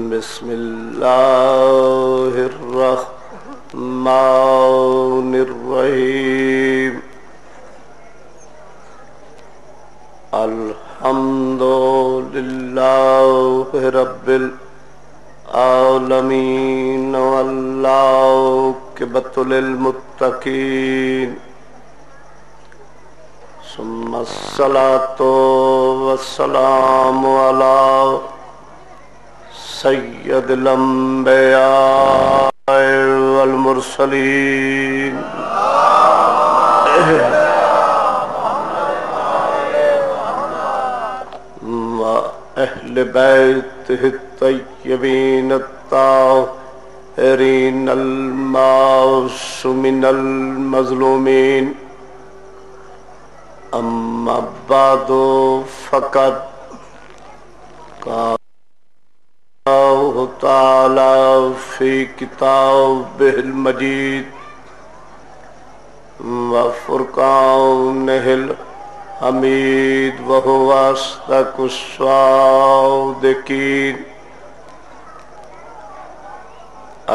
بسم اللہ الرحمن الرحیم الحمد للہ رب العالمین والعاقبۃ للمتقین ثم الصلاۃ والسلام علی سید الانبیاء والمرسلین واہل بیتہ الطیبین الطاہرین المعصومین المظلومین اما بعد فقد اللہ تعالی فی کتابہ المجید وفرقانہ الحمید وہو اصدق الصادقین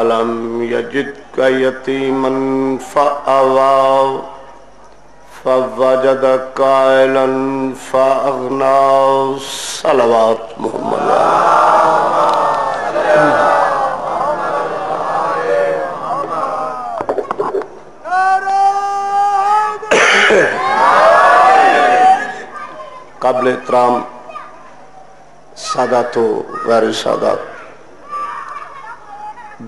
الم یجدک یتیما فآویٰ فوجدک عائلا فأغنیٰ صلوات محمد قابل احترام سادات و غیر سادات،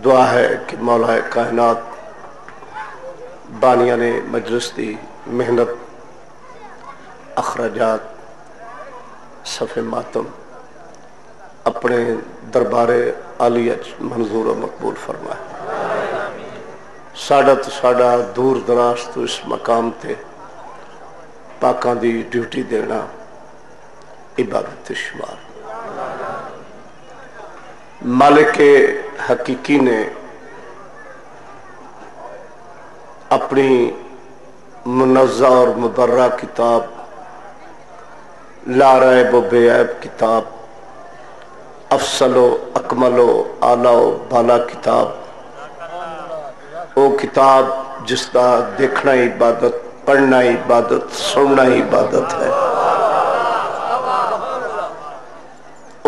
دعا ہے کہ مولا کائنات بانیان مجلس دی محنت، اخراجات، صفحہ ماتم اپنے دربار عالیہ منظور و مقبول فرمائے۔ ساڈا تو ساڈا دور دراز تو اس مقام تے پاکاں دی ڈیوٹی دینا عبادت شمار۔ مالک حقیقی نے اپنی منزہ اور مبرہ کتاب، لا ریب و بے عیب کتاب، افضل و اکمل و اعلیٰ و بالا کتاب، وہ کتاب جس کا دیکھنا عبادت، پڑھنا عبادت، سننا عبادت ہے۔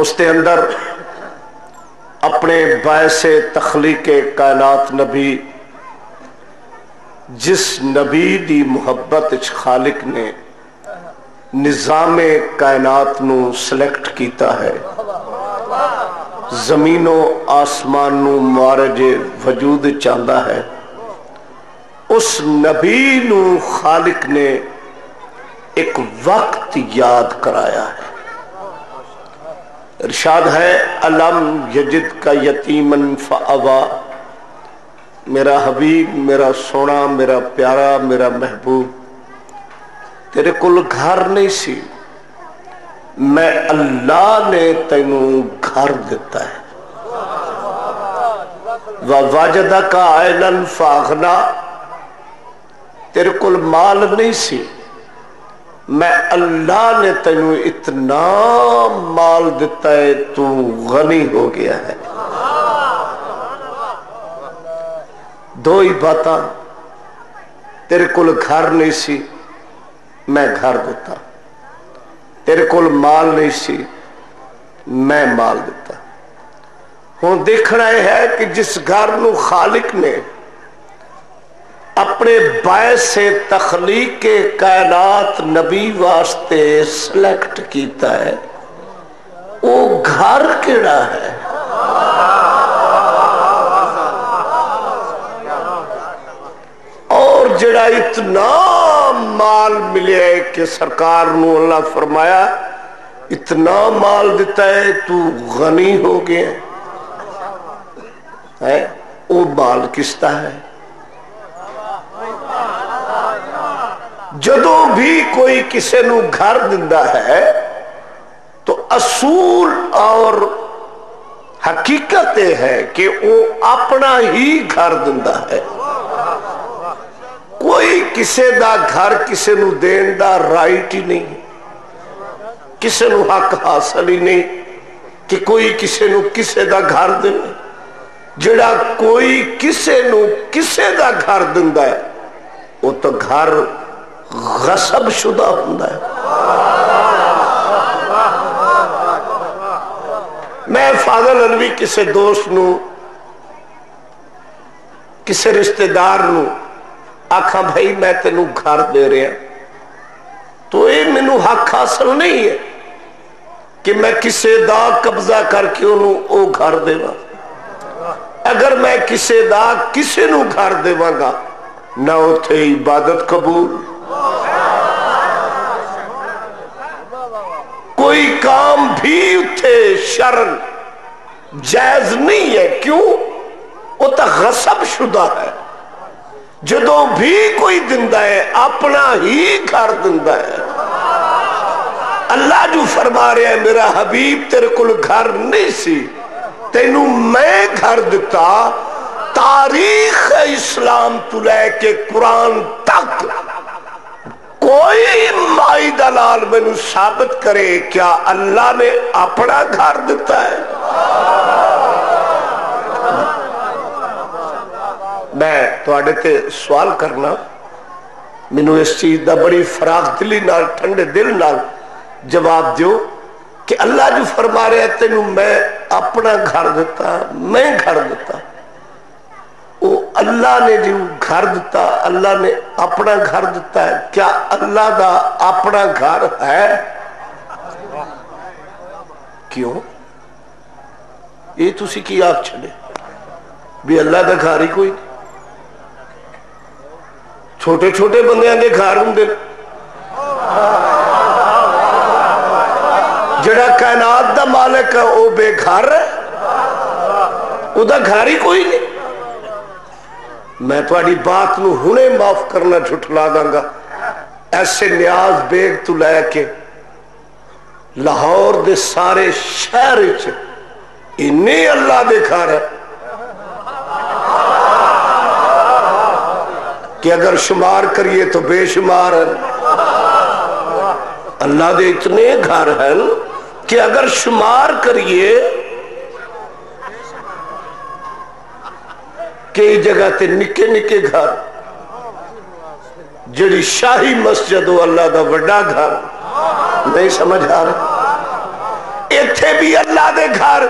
اس کے اندر اپنے باعث تخلیق کائنات نبی، جس نبی دی محبت اچ خالق نے نظام کائنات نو سلیکٹ کیتا ہے، زمین و آسمان نو معارج وجود چاہتا ہے، اس نبی نو خالق نے ایک وقت یاد کرایا ہے۔ ارشاد ہے الم یجد کا یتیمن فآوا، میرا حبیب، میرا سونا، میرا پیارا، میرا محبوب، تیرے کل گھر نہیں سی، میں اللہ نے تینوں گھر دیتا ہے۔ وَوَجَدَكَ عَائِلًا فَأَغْنَىٰ، تیرے کل مال نہیں سی، میں اللہ نے تینوں اتنا مال دیتا ہے تو غنی ہو گیا ہے۔ دو ہی باتاں، تیرے کل گھر نہیں سی، میں گھر دیتا، تیرے کل مال نہیں سی، میں مال دیتا۔ ہوں دیکھنا یہ ہے کہ جس گھر نو خالق نے اپنے باعث تخلیق کائنات نبی واسطے سلیکٹ کیتا ہے، گھر کیڑا ہے؟ اور جڑا اتنا مال ملے ہے کہ سرکار نو اللہ فرمایا اتنا مال دیتا ہے تو غنی ہو گیا ہے، وہ مال کستا ہے؟ جدوں بھی کوئی کسے نو گھر دندا ہے تو اصول اور حقیقت ہے کہ وہ اپنا ہی گھر دندا ہے، کوئی کسے دا گھر کسے نو دین دا رائٹ ہی نہیں، کسے نو حق حاصل ہی نہیں کہ کوئی کسے نو کسے دا گھر دے۔ جڑا کوئی کسے نو کسے دا گھر دندا ہے وہ تو گھر غصب شدہ ہوندا ہے۔ میں فاضل علوی کسے دوست نو کسے رشتہ دار نو آکھاں بھائی میں تینو گھر دے رہا تو یہ مینو حق حاصل نہیں ہے کہ میں کسے دا قبضہ کر کے انہوں او گھر دے گا۔ اگر میں کسے دا کسے نو گھر دے گا نہ اتھے عبادت قبول، کوئی کام بھی اتھے شرن جائز نہیں ہے، کیوں؟ وہ تا غصب شدہ ہے۔ جدوں بھی کوئی دندہ ہے اپنا ہی گھر دندہ ہے۔ اللہ جو فرما رہے ہیں میرا حبیب تیرے کل گھر نہیں سی، تینو میں گھر دیتا۔ تاریخ اسلام تو لے کے قرآن تک کوئی مائی دلال میں نو ثابت کرے کیا اللہ نے اپنا گھر دیتا ہے؟ میں تو آڑے تے سوال کرنا، مینو اس چیز دا بڑی فراغ دلی نال ٹھنڈے دل نال جواب دیو کہ اللہ جو فرما رہے ہیں تینو میں اپنا گھر دیتا، میں گھر دیتا، وہ اللہ نے جو گھر دیتا اللہ نے اپنا گھر دیتا ہے، کیا اللہ دا اپنا گھر ہے؟ کیوں؟ یہ تسی کی آگ چھڑے بھی اللہ دا گھر ہی کوئی نہیں؟ چھوٹے چھوٹے بندیاں دے گھر ہوں دے، جڑا کائنات دا مالک ہے او بے گھر ہے، او دا گھر ہی کوئی نہیں۔ میں تھوڑی بات نو ہنے معاف کرنا جھٹلا داں گا، ایسے نیاز بیگ تو لے کے لاہور دے سارے شہر چھے انہیں اللہ دے گھر ہے کہ اگر شمار کریے تو بے شمار ہے۔ اللہ دے اتنے گھر ہیں کہ اگر شمار کریے کئی جگہ تے نکے نکے گھر، جڑی شاہی مسجد ہو اللہ دا وڈا گھر، نہیں سمجھ آ رہا؟ ایتھے بھی اللہ دے گھر،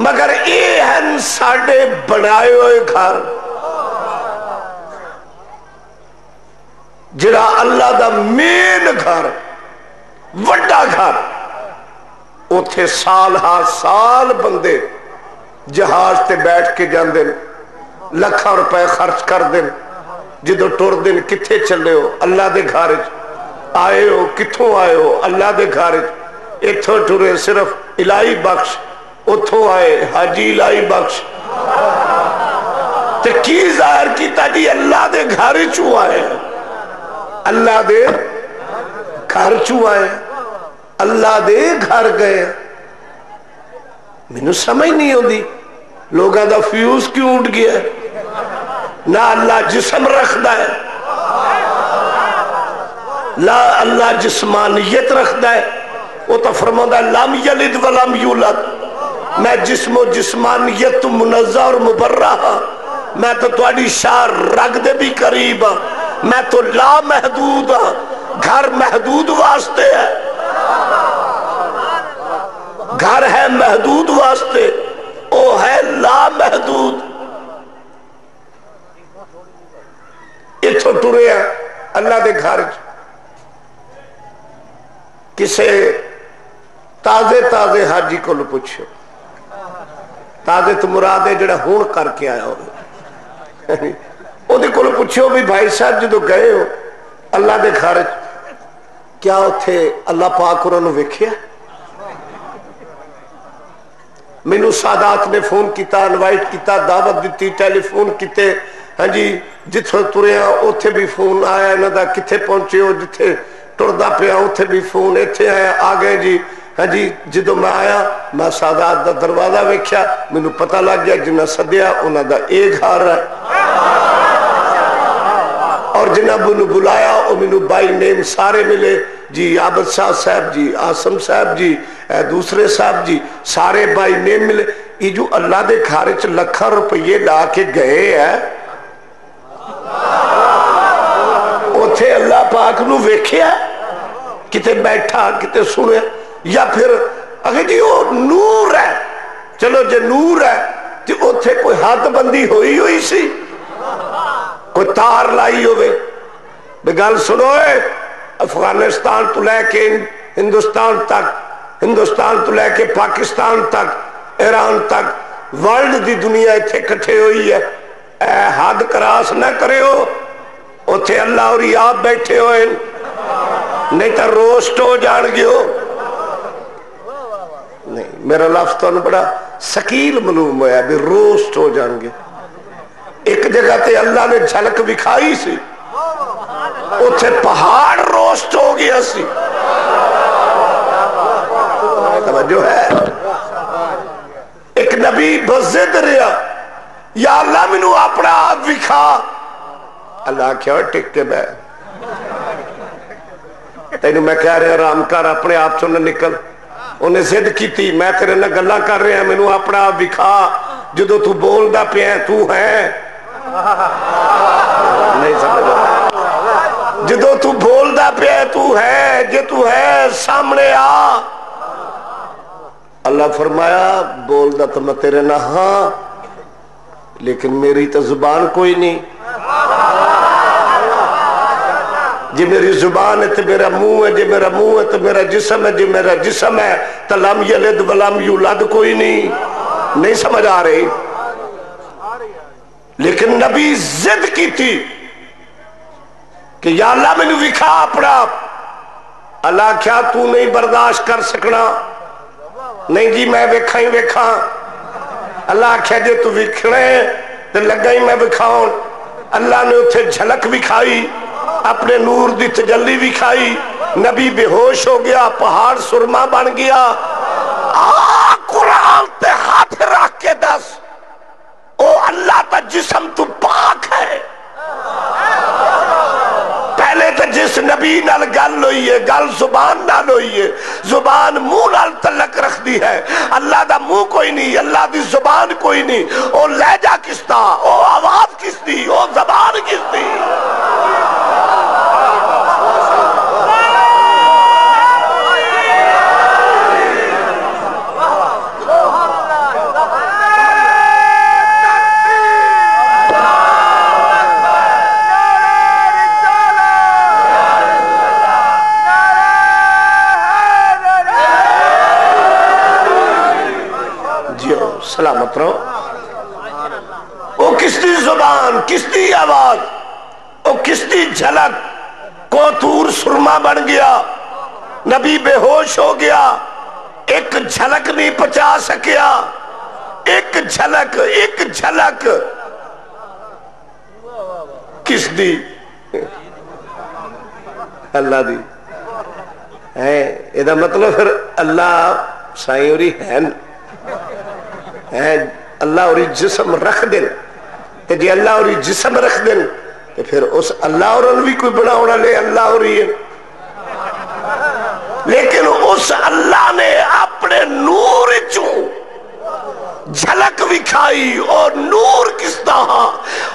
مگر اے ہیں ساڑھے بنائے ہوئے گھر، جڑا اللہ دا مین گھر وڈا گھر، اتھے سال ہاں سال بندے جہاز تے بیٹھ کے جاندے لکھاں روپے خرچ کر دیں، جدو ٹور دن کتھے چلے ہو اللہ دے گھر آئے ہو، کتھوں آئے ہو اللہ دے گھر، اتھوں ٹورے صرف الہی بخش، اتھوں آئے حاجی الہی بخش، تے کی ظاہر کی تاجی اللہ دے گھر چو آئے، اللہ دے گھر چو آئے، اللہ دے گھر گئے۔ میں نے سمجھ نہیں ہوندی لوگاں دا فیوز کیوں اٹھ گیا ہے؟ نہ اللہ جسم رکھدا ہے، لا اللہ جسمانیت رکھدا ہے، وہ تو فرماتا ہے لم یلد ولم یولد، میں جسم و جسمانیت تو منزہ اور مبرہ ہاں، میں تو تواڈی شاہ رگ دے بھی قریب ہاں، میں تو لا محدود ہاں، گھر محدود واسطے ہے، گھر ہے محدود واسطے، او ہے لا محدود۔ اتھو ٹورے ہیں اللہ دے گھر، کسے تازے تازے حاجی کو پوچھو، تازے تو مراد ہے جڑا ہون کر کے آیا ہوئے، وہ پوچھو بھی بھائی صاحب جدو گئے ہو اللہ دے گھر کیا اتھے اللہ پاک انہوں نے ویکھیا؟ مینوں سادات نے فون کیتا، انوائٹ کیتا، دعوت دیتی، ٹیلی فون کیتے، ہاں جی جتھوں تریا اوتھے بھی فون آیا انہاں دا، کتھے پہنچے ہو، جتھے ٹردا پیا اوتھے بھی فون، ایتھے آیا آ گئے جی، ہاں جی جدو میں آیا میں سادات دا دروازہ ویکھیا، مینوں پتہ لگ گیا جنہاں سدیا انہاں دا ایک گھر ہے، اور جنہاں بنو بلایا وہ مینوں بائی نیم سارے ملے جی، عابد شاہ صاحب جی، آسم صاحب جی، دوسرے صاحب جی، سارے بائی نیم ملے۔ یہ جو اللہ دے گھر چ لکھاں روپیے لا کے گئے ہیں اوتھے اللہ پاک نو ویکھیا کتے بیٹھا کتے سنیا، یا پھر اگر جی وہ نور ہے، چلو جے نور ہے تو اوتھے کوئی حد بندی ہوئی سی، کوئی تار لائی ہوئے؟ بگل سنوئے، افغانستان تو لے کے ہندوستان تک، ہندوستان تو لے کے پاکستان تک، ایران تک، ورلڈ دی دنیا اتھے کٹھے ہوئی ہے، اے حد کراس نہ کرے ہو، اتھے اللہ اور آپ بیٹھے ہوئے، نہیں تو روسٹ ہو جان گے ہو۔ نہیں میرا لفظ تو بڑا سکیل معلوم ہوا بھی روسٹ ہو جان گے۔ ایک جگہ تے اللہ نے جھلک بکھائی سی، اتھے پہاڑ روسٹ ہو گیا سی، توجہ ہے؟ ایک نبی بزد رہا، یا اللہ منو اپنا آپ بکھا، اللہ کیا ٹک کے بے تینوں میں کہہ رہا رام کر اپنے آپ چوں نہ نکل، انہیں زد کی تھی میں تیرے نہ گلہ کر رہے ہیں، منو اپنا آپ بکھا، جدو تو بول دا پہ تو ہے نہیں سمجھا، جدو تو بول دا پہ تو ہے، جے تو ہے سامنے آ۔ اللہ فرمایا بول دا تو میں تیرے نہ ہاں، لیکن میری تو زبان کوئی نہیں، جی میری زبان ہے تو میرا منہ ہے، جی میرا منہ ہے تو میرا جسم ہے، جی میرا جسم ہے تو لم یلد ولم یولد کوئی نہیں سمجھ آ رہی۔ لیکن نبی ضد کی تھی کہ یا اللہ میں نے وکھا اپنا، اللہ کیا تو نہیں برداشت کر سکنا؟ نہیں جی میں ویکھا ہی ویکھا، اللہ کیا جے تو وکھنے تو لگا ہی میں وکھاؤں، اللہ نے اتھے جھلک بکھائی، اپنے نور دی تجلی بکھائی، نبی بے ہوش ہو گیا، پہاڑ سرما بن گیا۔ قرآن تے ہاتھ رکھ کے دس او اللہ تا جسم تو پاک ہے، پہلے تو جس نبی نال گل ہوئی ہے، گل زبان نال ہوئی ہے، زبان منہ نال تعلق رکھ دی ہے، اللہ دا منہ کوئی نہیں، اللہ دی زبان کوئی نہیں، او لہجہ کس دا، او آواز کس دی، او زبان کس دی؟ سلامت رہو۔ وہ کس دی زبان، کس دی آواز، وہ کس دی جھلک، کوتور سرما بن گیا، نبی بے ہوش ہو گیا، ایک جھلک نہیں پچا سکیا، ایک جھلک کس دی؟ اللہ دی ہے۔ یہ مطلب پھر اللہ سائیں ہوری ہے، اللہ اور جسم رکھ دیں، کہ جی اللہ اور جسم رکھ دیں تو پھر اس اللہ اور بھی کوئی بڑا ہونا لے اللہ اور ہی ہے، لیکن اس اللہ نے اپنے نور چوں جھلک وکھائی، اور نور کس دا ہاں؟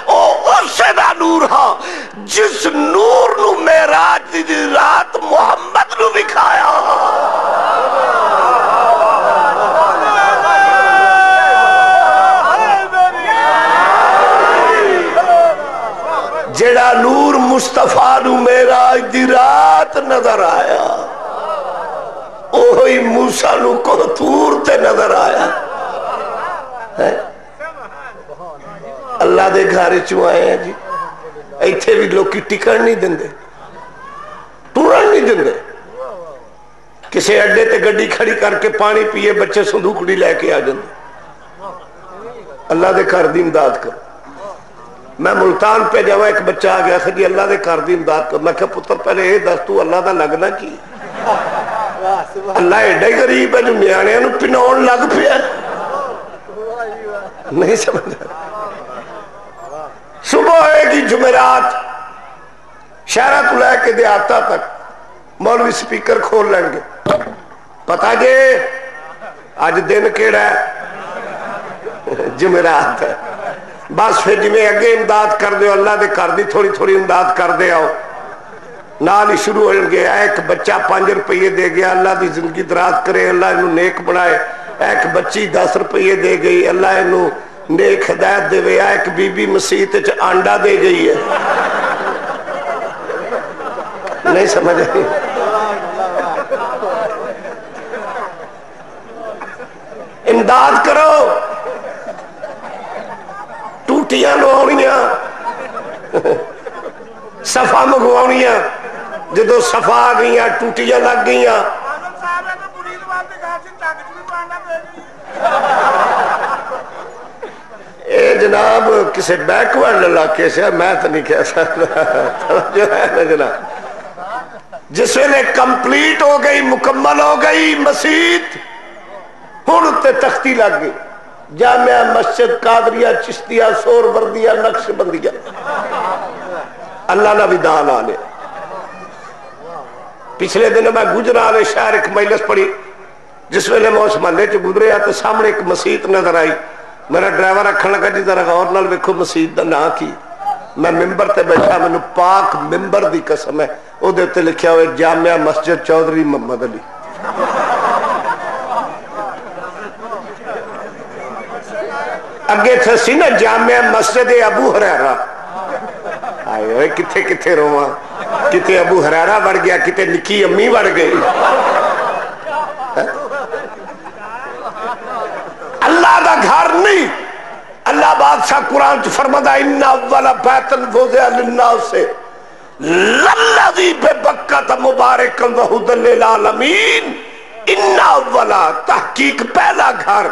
او اسے دا نور ہاں جس نور نو معراج دی رات محمد نو وکھایا، جڑا نور مصطفیٰ نو معراج دی رات نظر آیا، اوہی موسیٰ نو کوہتور تے نظر آیا اللہ دے گھارے چوں آئے ہیں جی ایتھے بھی لوگ کی ٹکڑ نہیں دن دے ٹورن نہیں دن دے کسے اڈے تے گڈی کھڑی کر کے پانی پیے بچے صندوقڑی لے کے آ جاندے اللہ دے گھر دی امداد کرو میں ملتان پہ جاواں ایک بچہ آ گیا جی اللہ دے گھر دی امداد کرو میں کہا پتر پہلے یہ دس تو اللہ دا لگنا کی اللہ ایڈا ہی غریب ہے جو نیانے نو پناؤن لگ پیا نہیں سمجھا صبح ہوئے گی جمعرات شہرہ تو لے کے دیہاتا تک مولوی سپیکر کھول لیں گے پتا جے آج دن کیڑا ہے جمعرات ہے بس پھر جی میں اگے امداد کر دے اللہ دے کر دی تھوڑی تھوڑی امداد کر دے آؤ نال ہی شروع ہو گیا ایک بچہ 5 روپے دے گیا اللہ دی زندگی دراز کرے اللہ انہوں نیک بنائے ایک بچی 10 روپے دے گئی اللہ انہوں نیک ہدایت دے وے ایک بی بی مسیح تے آنڈا دے گئی ہے نہیں سمجھ آئی امداد کرو ٹوٹیاں لوانیاں صفا منگوانیاں جدو صفا آ گئیاں ٹوٹیاں لگ گئیاں اے جناب کسے بیکورڈ علاقے سے میں تو نہیں کہہ سکتا جو ہے نا جناب جس ویلے کمپلیٹ ہو گئی مکمل ہو گئی مسجد ہن تے تختی لگ گئی جامعہ مسجد قادریہ چشتیہ سور وردیہ نقش بندیہ اللہ نہ بھی دان آنے پچھلے دن میں گجرالے شہر ایک مجلس پڑھی جس ویلے میں اس محلے چ گزرے تو سامنے ایک مسجد نظر آئی میرا ڈرائیور رکھن لگا جی ذرا غور نال ویکھو مسجد دا نام کی میں ممبر تے بیٹھا مینوں پاک ممبر دی قسم ہے او دے تے لکھیا ہوئے جامعہ مسجد چودھری محمد علی اگے تھے سی نا جامعہ مسجد ابو ہریرہ آئے ہوئے کتھے کتھے رواں کتے ابو ہریرہ بڑھ گیا کتے نکی امی بڑھ گئی اللہ دا گھر نہیں اللہ بادشاہ قرآن چ فرماتا ان اول بیت وضع للناس للذی ببکۃ مبارکا وہدی للعالمین ان اول تحقیق پہلا گھر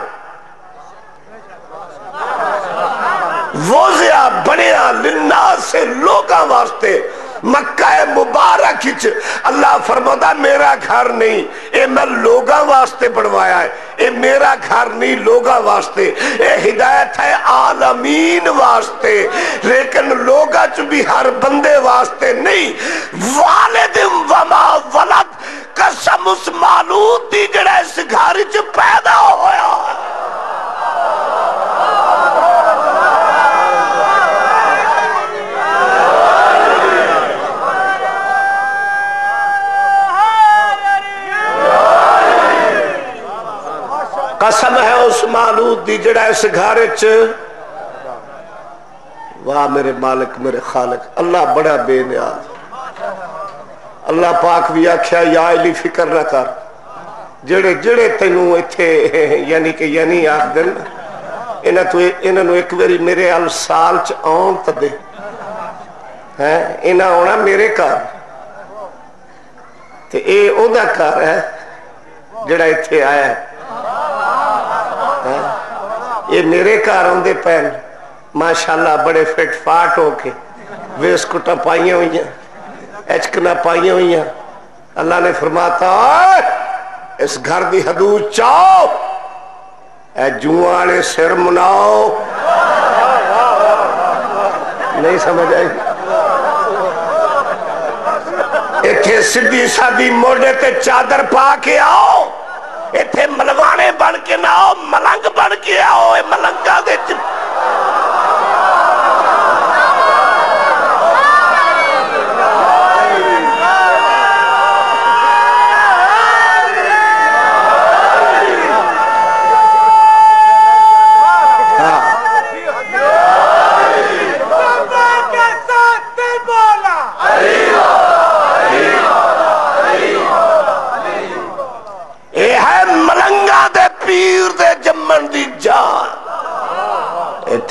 وضع بنیا للناس سے لوگاں واسطے مکہ مبارک اللہ فرماتا میرا گھر نہیں اے میں لوگاں واسطے بنوایا ہے اے میرا گھر نہیں لوگاں واسطے اے ہدایت ہے عالمین واسطے لیکن لوگاں چ بھی ہر بندے واسطے نہیں والد وما ولد قسم اس مالود دی جڑا اس گھر چ پیدا ہویا قسم ہے اس مالود دی جڑا اس گھر چ واہ میرے مالک میرے خالق اللہ بڑا بے نیاز اللہ پاک بھی آکھیا یا علی فکر نہ کر جڑے جڑے تینوں ایتھے یعنی کہ یعنی آکھ دن انہاں نو ایک واری میرے ال سال چ آن تے دے ہیں انہاں آنا میرے گھر تے اے او دا گھر ہے جڑا ایتھے آیا ہے یہ میرے گھر آندے پین ماشاءاللہ بڑے فٹ فاٹ ہو کے ویسکٹاں پائیاں ہوئی ہیں ایچکنا پائیاں ہوئی ہیں اللہ نے فرماتا اس گھر دی حدود چاہو اے جوانے سر مناؤ نہیں سمجھ آئی ایتھے سدھی سادھی موڑے تے چادر پا کے آؤ ایتھے ملوانے بن کے نہ آؤ ملنگ بن کے آؤ اے ملنگا دے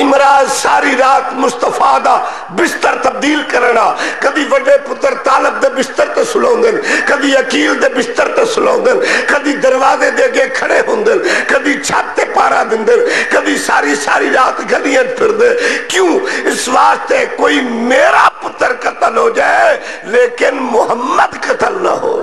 امراض ساری رات مصطفیٰ دا بستر تبدیل کرنا، کدی وڈے پتر طالب دے بستر تے سلاؤندن، کدی عقیل دے بستر تے سلاؤندن، کدی دروازے دے کے کھڑے ہوندن، کدی چھت تے پارا دندن، کدی ساری رات گلیاں پھر دے. کیوں؟ اس واسطے کوئی میرا پتر قتل ہو جائے لیکن محمد قتل نہ ہو.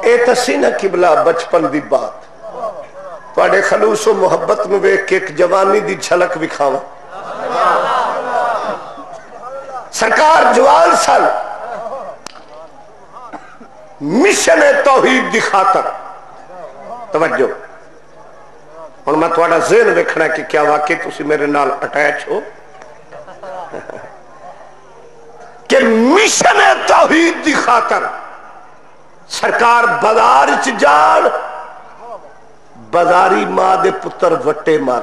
اے تسینہ قبلہ بچپن دی بات تواڈے خلوص و محبت نو ویکھ کے ایک جوانی دی جھلک وکھاواں. سرکار جوان سن، مشن توحید دی خاطر. توجہ، ہن میں تواڈا ذہن ویکھنا کہ کیا واقعی تسی میرے نال اٹیچ ہو کہ مشن توحید دی خاطر سرکار بازار چ جان، بازاری ماں دے پتر وٹے مار.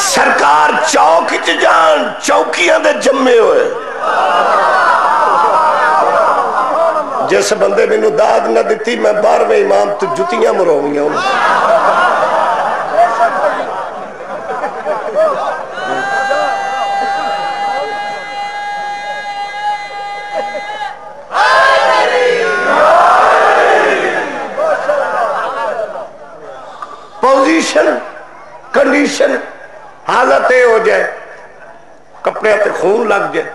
سرکار چوک چ جان، چوکیاں دے جمے ہوئے. جس بندے میں نو داد نہ دیتی میں 12ویں امام تو جتیاں مرویاں ہوں. پوزیشن، کنڈیشن، حالت ہو جائے کپڑے تے خون لگ جائے.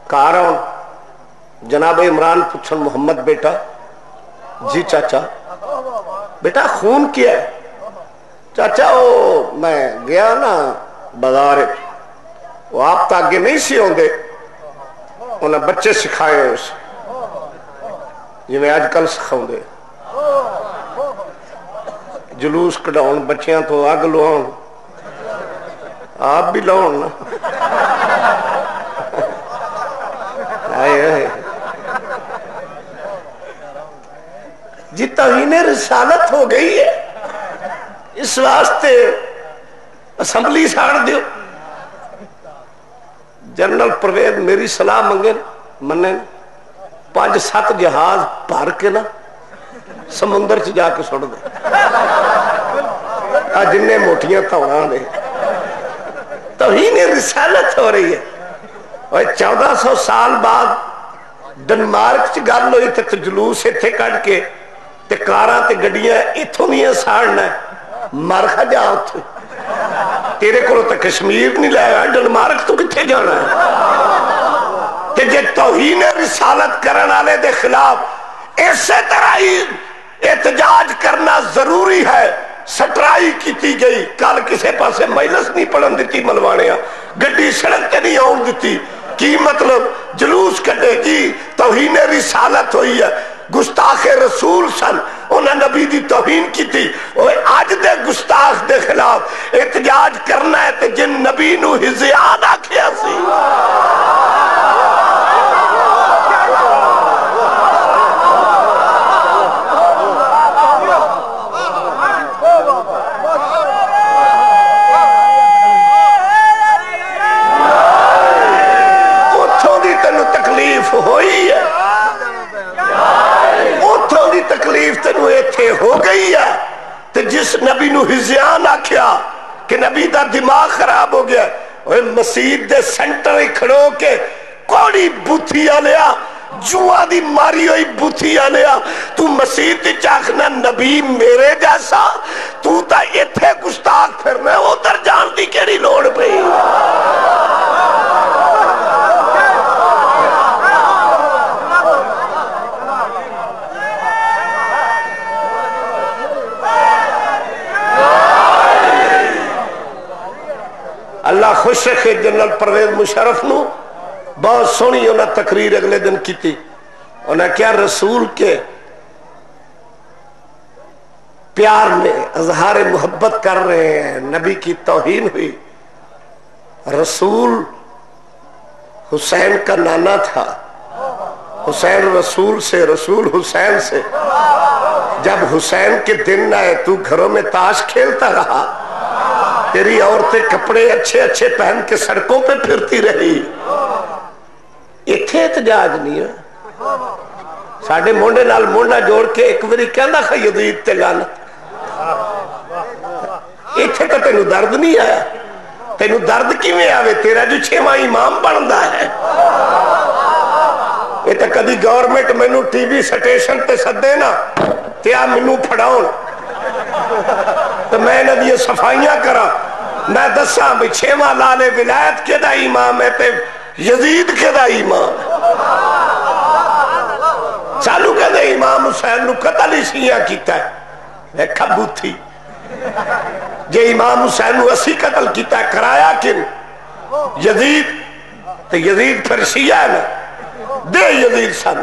کار آن جناب عمران پوچھن محمد بیٹا، جی چاچا. بیٹا خون کیا ہے؟ چاچا وہ میں گیا نا بازار، وہ آپ تا آگے نہیں سی ہوندے، انہیں بچے سکھائے اس جی میں آج کل سکھاؤں دے. جلوس کڈاؤن بچیاں تو اگ لواؤن، آپ بھی لاؤن نا. جی توہین رسالت ہو گئی ہے، اس واسطے اسمبلی ساڑ دیو. جنرل پرویز میری صلاح منگے منے 5-7 جہاز بھر کے نا سمندر چ جا کے سٹ دے. جن موٹیاں توڑا نے توہین رسالت ہو رہی ہے. اور 1400 سال بعد ڈنمارک چ گل ہوئی تے جلوس اتنے کٹ کے تے کاراں تے گڈیاں اتوں دیا ساڑنا مر کھا جا اتنے. تیرے کو تو کشمیر نہیں لایا، ڈنمارک تو کتنے جانا ہے؟ تے جے توہین رسالت کرن والے دے خلاف اسی طرح ہی احتجاج کرنا ضروری ہے. سٹرائی کیتی گئی، کل کسے پاسے مجلس نہیں پڑھن دیتی، ملوانیاں گڈی سڑک تے نہیں آن دیتی. کی مطلب؟ جلوس کٹے گی، توہین رسالت ہوئی ہے. گستاخ رسول سن، انہیں نبی دی توہین کی تھی. آج دے گستاخ دے خلاف احتجاج کرنا ہے تے جن نبی نو ہزیان آکھیا سی. ہوئی ہے اتھوں دی تکلیف تینوں ایتھے ہو گئی ہے. تے جس نبی نو ہزیان آکھیا کہ نبی دا دماغ خراب ہو گیا، مسجد دے سینٹر ہی کھڑو کے کوڑی بوتھی آلیا، جوا دی ماری ہوئی بوتھی آلیا، تو مسجد دی چاکنا نبی میرے جیسا، تو تا ایتھے گستاخ پھرنا ہے، ادھر جان دی کیڑی لوڑ پئی. اللہ خوش رکھے جنرل پرویز مشرف نو. بہت سونی انہیں تقریر اگلے دن کی تھی. انہیں کیا رسول کے پیار میں اظہار محبت کر رہے ہیں، نبی کی توہین ہوئی. رسول حسین کا نانا تھا، حسین رسول سے، رسول حسین سے. جب حسین کے دن آئے تو گھروں میں تاش کھیلتا رہا, تیری عورتیں کپڑے اچھے اچھے پہن کے سڑکوں پہ پھرتی رہی, اتھے احتجاج نہیں ہے. ساڈے مونڈے نال مونڈا جوڑ کے ایک باری کہندا خا یزید تے لعنت, اتھے تو تینوں درد نہیں آیا. تینوں درد کیویں آوے, تیرا جو 6واں امام بندا ہے. یہ تو کدی گورنمنٹ مینوں ٹی وی سٹیشن تے سدے نا تے آ مینوں پھڑاؤن تو میں انہاں دی صفائیاں کراں, میں دساں بھی 6واں لال ولایت کیدا امام ہے تے یزید کیدا امام ہے. چالو کہتے امام حسین نو قتل ہی شیعہ کیتا ہے, کھبو تھی جے امام حسین نو اسی قتل کیتا ہے, کرایا کن یزید, تو یزید پھر شیعہ ہے نا, دے یزید سن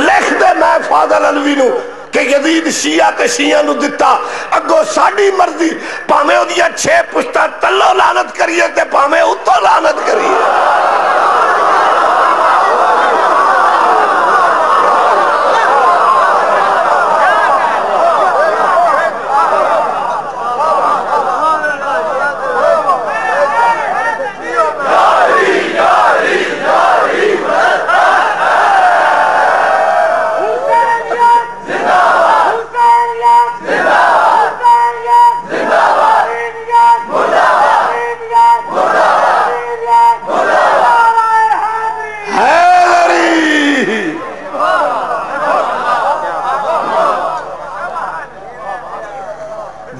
لکھ دے میں فاضل علوی نو کہ یزید شیعہ تے شیعہ نو دتا, اگو ساڑی مرضی پامے او دیا 6 پشتہ تلو لعنت کریے تے پامے اتو لعنت کریے.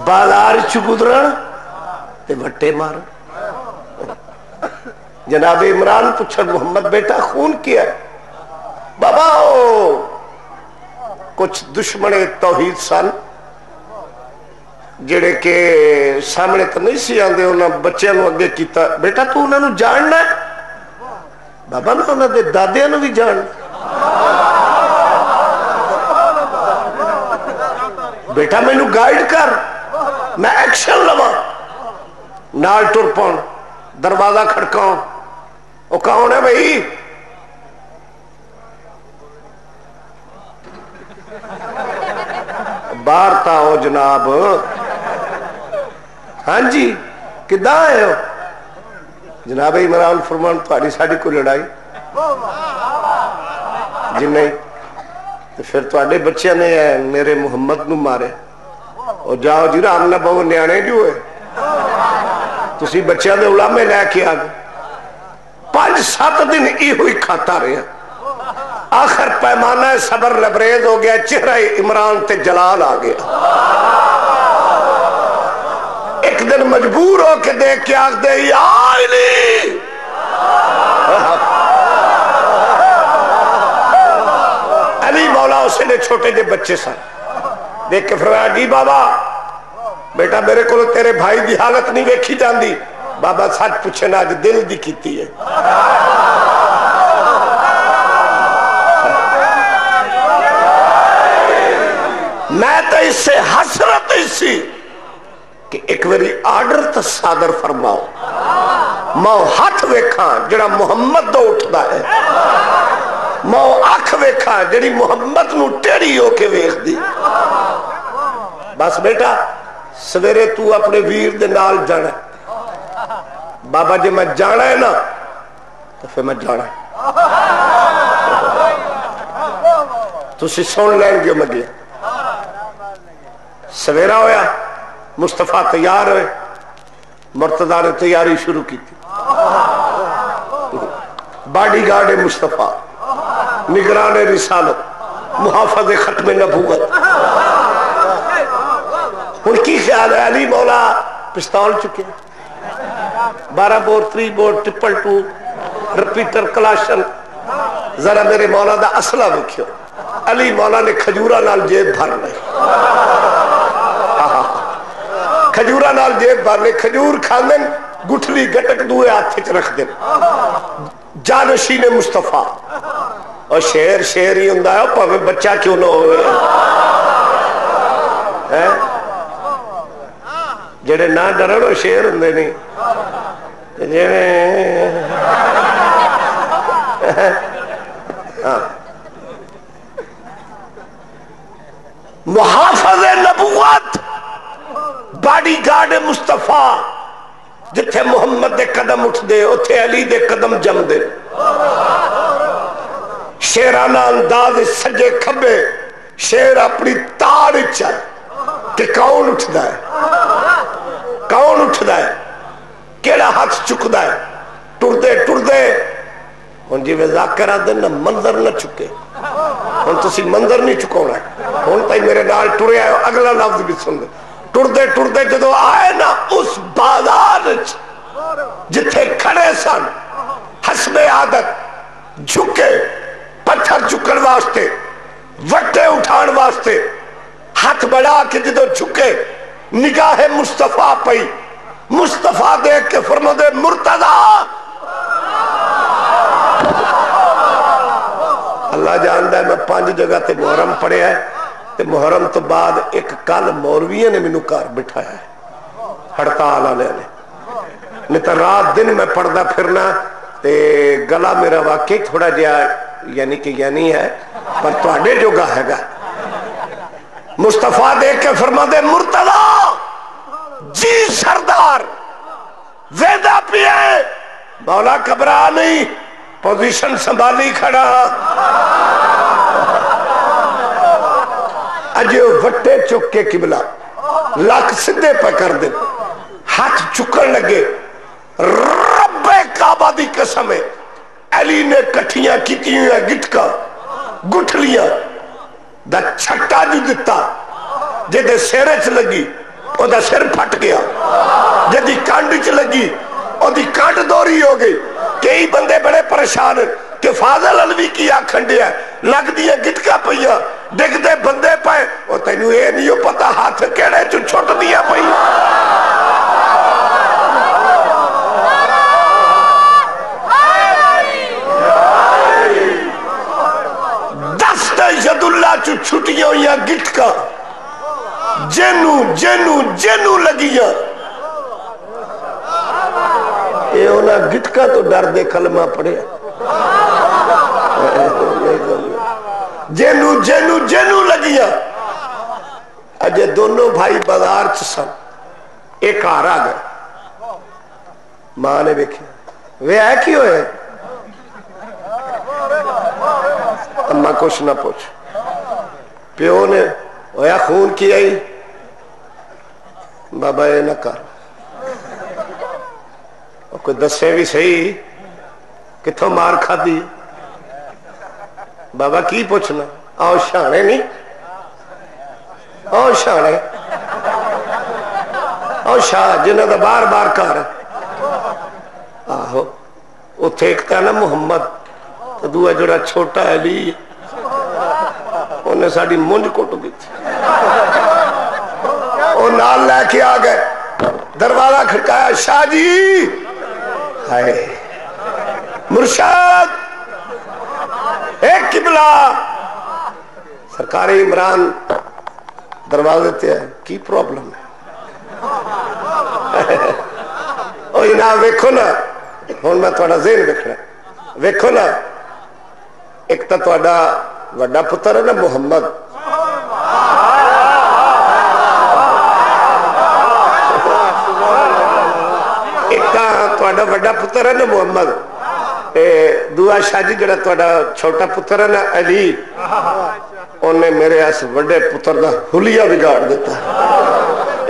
بازار چگدرن تے وٹے مار. جناب عمران پوچھن محمد بیٹا خون کیا ہے؟ بابا کچھ دشمن توحید سن جڑے کے سامنے تو نہیں سی آندے, انہاں بچیاں نو اگے کیتا. بیٹا تو انہاں نو جاننا ہے؟ بابا میں انہاں دے دادیاں نو بھی جان. بیٹا میں نو گائیڈ کر, میں ایکشن لواں, نال ٹر پاؤں, دروازہ کھڑکاؤں. وہ کون ہے بھائی؟ باہر تا ہو جناب. ہاں جی کداں آئے ہو؟ جناب عمران فرمان تھوڑی ساڑی کوئی لڑائی جی نہیں, تو پھر تھوڑے بچے نے میرے محمد نو مارے. اور جاؤ جی رام نہ بہو نیانے جو ہے تسی بچیاں دے علامے لے کے آگے 5-7 دن ای ہوئی کھاتا رہے. آخر پیمانہ صبر لبریز ہو گیا, چہرہ عمران تے جلال آ گیا. ایک دن مجبور ہو کے دیکھ کے آگ دے یا علی, علی مولا اسے نے چھوٹے جے بچے سن دیکھ کے فرمایا جی بابا بیٹا میرے کو تیرے بھائی دی حالت نہیں ویکھی جاندی. بابا سچ پوچھے نا جو دل دی کیتی ہے. میں تو اس سے حسرت اسی کہ ایک واری آرڈر تو صادر فرماؤ, ماں ہاتھ ویکھاں جڑا محمد دو اٹھدا ہے, ماں آنکھ ویکھاں جڑی محمد نو ٹیڑی ہو کے ویکھ دی. بس بیٹا سویرے تو اپنے ویر دے نال جانا ہے. بابا جی میں جانا ہے نا تو پھر میں جانا ہے, تسی سن لین گے. میں گیا سویرا ہویا, مصطفیٰ تیار ہوئے, مرتضیٰ نے تیاری شروع کی تھی. باڈی گارڈ مصطفیٰ, نگران رسالت, محافظ ختم نبوت. ان کی خیال ہے علی مولا پستول چکے, 12 بور 3 بور 222 رپیٹر کلاشن. ذرا میرے مولا دا اسلحہ وکھیو. علی مولا نے کھجورا نال جیب بھر لے, کھجورا نال جیب بھر لے. کھجور کھاندن گٹھلی گٹک دوئے ہاتھ چ رکھ دن. جانشین مصطفیٰ, اور شیر شیر ہی ہوندا ہے پاویں بچہ کیوں نہ ہوئے. جڑے نہ ڈرن وہ شیر ہوندے نہیں. ہاں محافظ نبوت باڈی گارڈ مصطفیٰ جتھے محمد دے قدم اٹھ دے اتھے علی دے قدم جم دے شیرانہ انداز سجے کھبے شیر اپنی تاڑ چل کہ کون اٹھدا ہے کون اٹھدا ہے کیڑا ہاتھ چکدا ہے ٹردے ٹردے ہن جی میں ذاکرہ دے نہ منظر نہ چکے ہن تسی منظر نہیں چکونا ہن تائی میرے نال ٹرے آئے اگلا لفظ بھی سن دے ٹردے ٹردے جدو آئے نا اس بازار جتھے کھڑے سن حسب عادت جھکے پتھر چکن واسطے وٹے اٹھان واسطے ہاتھ بڑھا کے جدو جھکے نگاہ مصطفیٰ پئی مصطفیٰ دیکھ کے فرما دے مرتضیٰ اللہ جاندہ ہے میں 5 جگہ تے محرم پڑھے ہے تے محرم تو بعد ایک کل مولویہ نے منو کار بٹھایا ہے ہڑتال آنے نہیں تو رات دن میں پڑھدا پھرنا تے گلا میرا واقعی تھوڑا جہا یعنی کہ یعنی ہے پر تواڈے جو گا ہے گا مصطفیٰ دیکھ کے فرما دے مرتضیٰ جی سردار ویدہ پیئے مولا گھبرا نہیں پوزیشن سنبھالی کھڑا اجے وٹے چک کے قبلہ لاکھ سدھے پہ کر دے ہاتھ چکن لگے رب کعبہ دی قسم ہے علی نے کٹھیاں کیتی ہوئے گٹکا گٹھلیاں دا چھٹا جو دتا جے دے سیرے چ لگی او دا سر پھٹ گیا جے دی کانڈ چ لگی او دی کانڈ دوری ہو گئی کئی بندے بڑے پریشان کہ فاضل علوی کی آنکھن دیا لگ دیا گٹکا پہیا ڈگ دے بندے پائے او تینو اے نہیں پتا ہاتھ کیڑے چو چھوٹ دیا پہیا دست ید اللہ چو چھٹیاں یا گٹکا جنو جنو جنو لگیا اے ہونا گٹکا تو ڈر دے کلمہ پڑھے جنو جنو جنو لگیا اجے دونوں بھائی بازار چسن ایک آرہ گئے ماں نے بیکھے وہ ہے کیوں ہے اماں کچھ نہ پوچھ پیو نے ویا خون کی آئی بابا اے نہ کر کوئی دسے بھی صحیح کتھوں مار کھا دی بابا کی پوچھنا آؤ شانے نہیں آؤ شانے آؤ شاہ جنہ دا بار بار کار آہو اتھے ایک تھا نا محمد تو دوہ جڑا چھوٹا علی انہیں ساڑی منج کوٹ دی تھی وہ نال لے کے آ گئے دروازہ کھڑکایا شاہ جی ہائے مرشد ایک قبلہ سرکار عمران دروازے تے ہے کی پرابلم ہے اوہ نا ویکھو نا ہون میں توڑا ذہن ویکھنا ویکھو نا ایک تا توڑا وڈا پتر ہے نا محمد ایک تا توڑا وڈا پتر ہے نا محمد دعا شاہ جی جڑا توڑا چھوٹا پتر ہے نا علی انہیں میرے اس وڈے پتر دا حلیہ بگاڑ دیتا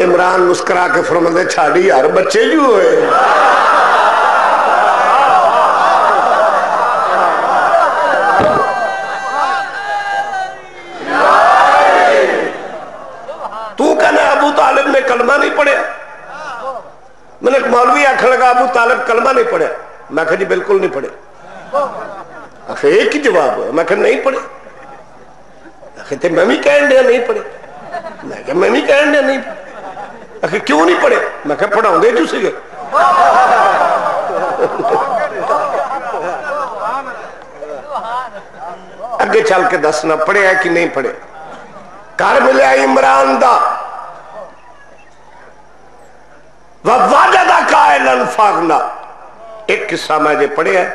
عمران مسکرا کے فرماندے چھاڑی یار بچے جو ہوئے تو کہنا ابو طالب نے کلمہ نہیں پڑھیا میں نے ایک مولوی آکھنے لگا ابو طالب کلمہ نہیں پڑھیا میں کہا جی بالکل نہیں پڑھے آخر ایک ہی جواب ہے میں کہا نہیں پڑھے آخر تے میں بھی کہن دیا نہیں پڑھے میں کہا میں بھی کہن دیا نہیں پڑھے آخر کیوں نہیں پڑھے میں کہا پڑھاؤں گے جو سکے اگے چل کے دسنا پڑھے ہے کہ نہیں پڑھے کار ملیا عمران دا وَوَجَدَ قَائِلًا فَاغْنَا ایک قصہ میں جے پڑھے ہے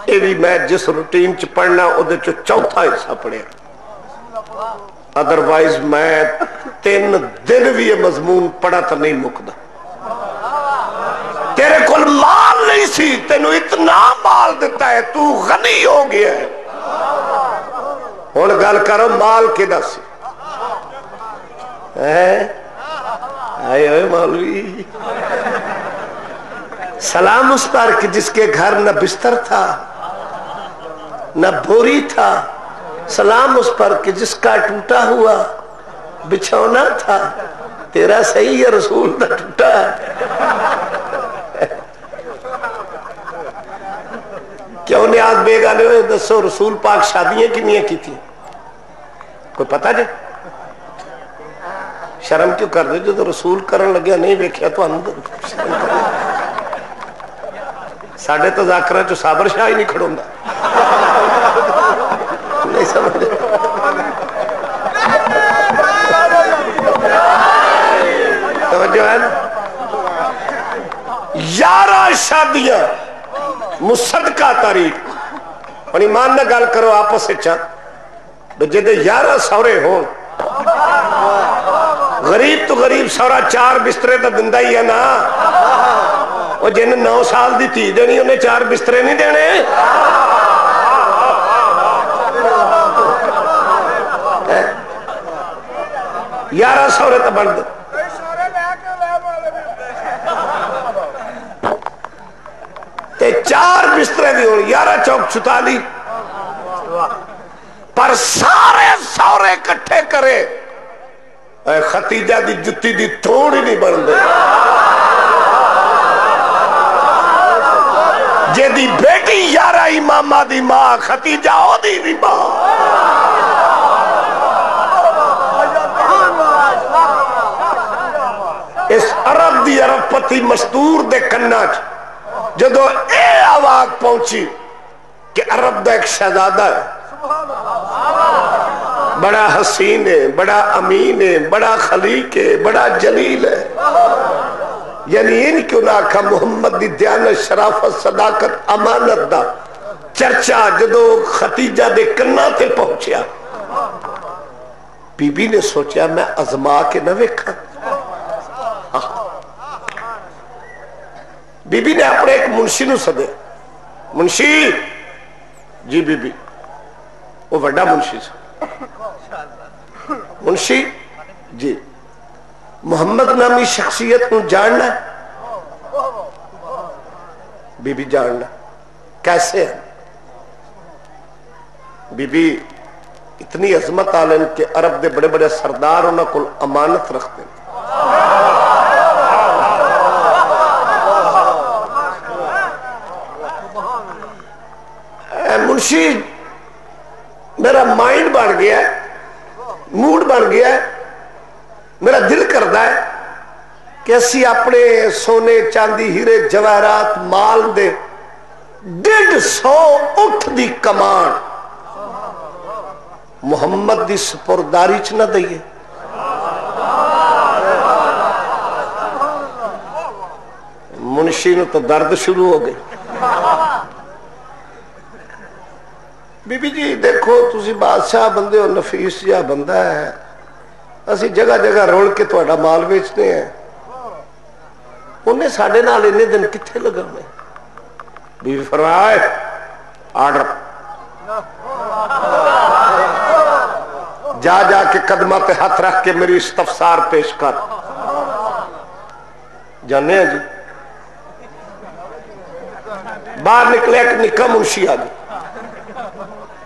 یہ بھی میں جس روٹین چ پڑھنا وہ چوتھا حصہ پڑھیا، ادروائز میں 3 دن بھی یہ مضمون پڑھا تو نہیں مکدا۔ تیرے کول مال نہیں سی، تینو اتنا مال دیتا ہے، تو غنی ہو گیا ہے، ہن گل کرو مال کدا سی؟ آئے ہوئے مولوی، سلام اس پر کہ جس کے گھر نہ بستر تھا نہ بوری تھا، سلام اس پر کہ جس کا ٹوٹا ہوا بچھونا تھا، تیرا صحیح ہے رسول نہ ٹوٹا کیوں نیاز بے گانے ہوئے؟ دسو رسول پاک شادیاں کنیاں کی تھی؟ کوئی پتہ جی؟ شرم کیوں کر دے؟ جو تو رسول کرن لگیا نہیں ویکھیا تو ساڑھے تو ذاکرہ جو صابر شاہ ہی نہیں کھڑوں گا، نہیں سمجھے؟ توجہ ہے نا؟ 11 شادیاں مصدقہ تاریخ، اور ایمان نہ گل کرو آپس سے چاہ جدے 11 سورے ہون، غریب تو غریب سورا 4 بسترے تو دندہ ہی ہے نا، وہ جن 9 سال دی تھی دینی انہیں 4 بسترے نہیں دینے، 11 سورے تو بند تے 4 بسترے بھی ہوں، 11 چوک 44، پر سارے سورے کٹھے کرے اے ختیجہ دی جتی دی تھوڑی نہیں بن دے، جے دی بیٹی 11 امامہ دی ماں ختیجہ ہو دی بھی ماں، اس عرب دی عرب پتی مستور دے کناں جدو اے آواز پہنچی کہ عرب دا ایک شہزادہ ہے، بڑا حسین ہے، بڑا امین ہے، بڑا خلیق ہے، بڑا جلیل ہے، یعنی ان کیوں نہ کھا محمد دی دیانت شرافت صداقت امانت دا چرچا جدو ختیجہ دے کناں تے پہنچیا، بی بی نے سوچیا میں ازما کے نہ ویکھا، بی بی نے اپنے ایک منشی نو سدے، منشی جی بی بی، وہ بڑا منشی سے، منشی جی محمد نامی شخصیت کو جاننا ہے؟ بی بی جاننا کیسے ہے؟ بی بی اتنی عظمت عالم کہ عرب دے بڑے بڑے سردار انہوں کو امانت رکھتے ہیں، منشی میرا مائنڈ بن گیا ہے، موڈ بن گیا ہے، میرا دل کرتا ہے کہ اسی اپنے سونے چاندی ہیرے جواہرات مال دے 150 اٹھ دی کمان محمد دی سپرداری چ نہ دئیے، منشی نو تو درد شروع ہو گئی، بی بی جی دیکھو تسی بادشاہ بندے اور نفیس جا بندہ ہے، اسی جگہ جگہ روڑ کے توڑا مال بیچتے ہیں، انہیں ساڑھے نال انہیں دن کتھے لگا میں؟ بی بی فرمائے آرڈر، جا جا کے قدمہ پہ ہاتھ رکھ کے میری استفسار پیش کر، جانے ہیں جی باہر نکلے ایک نکا منشی آگے،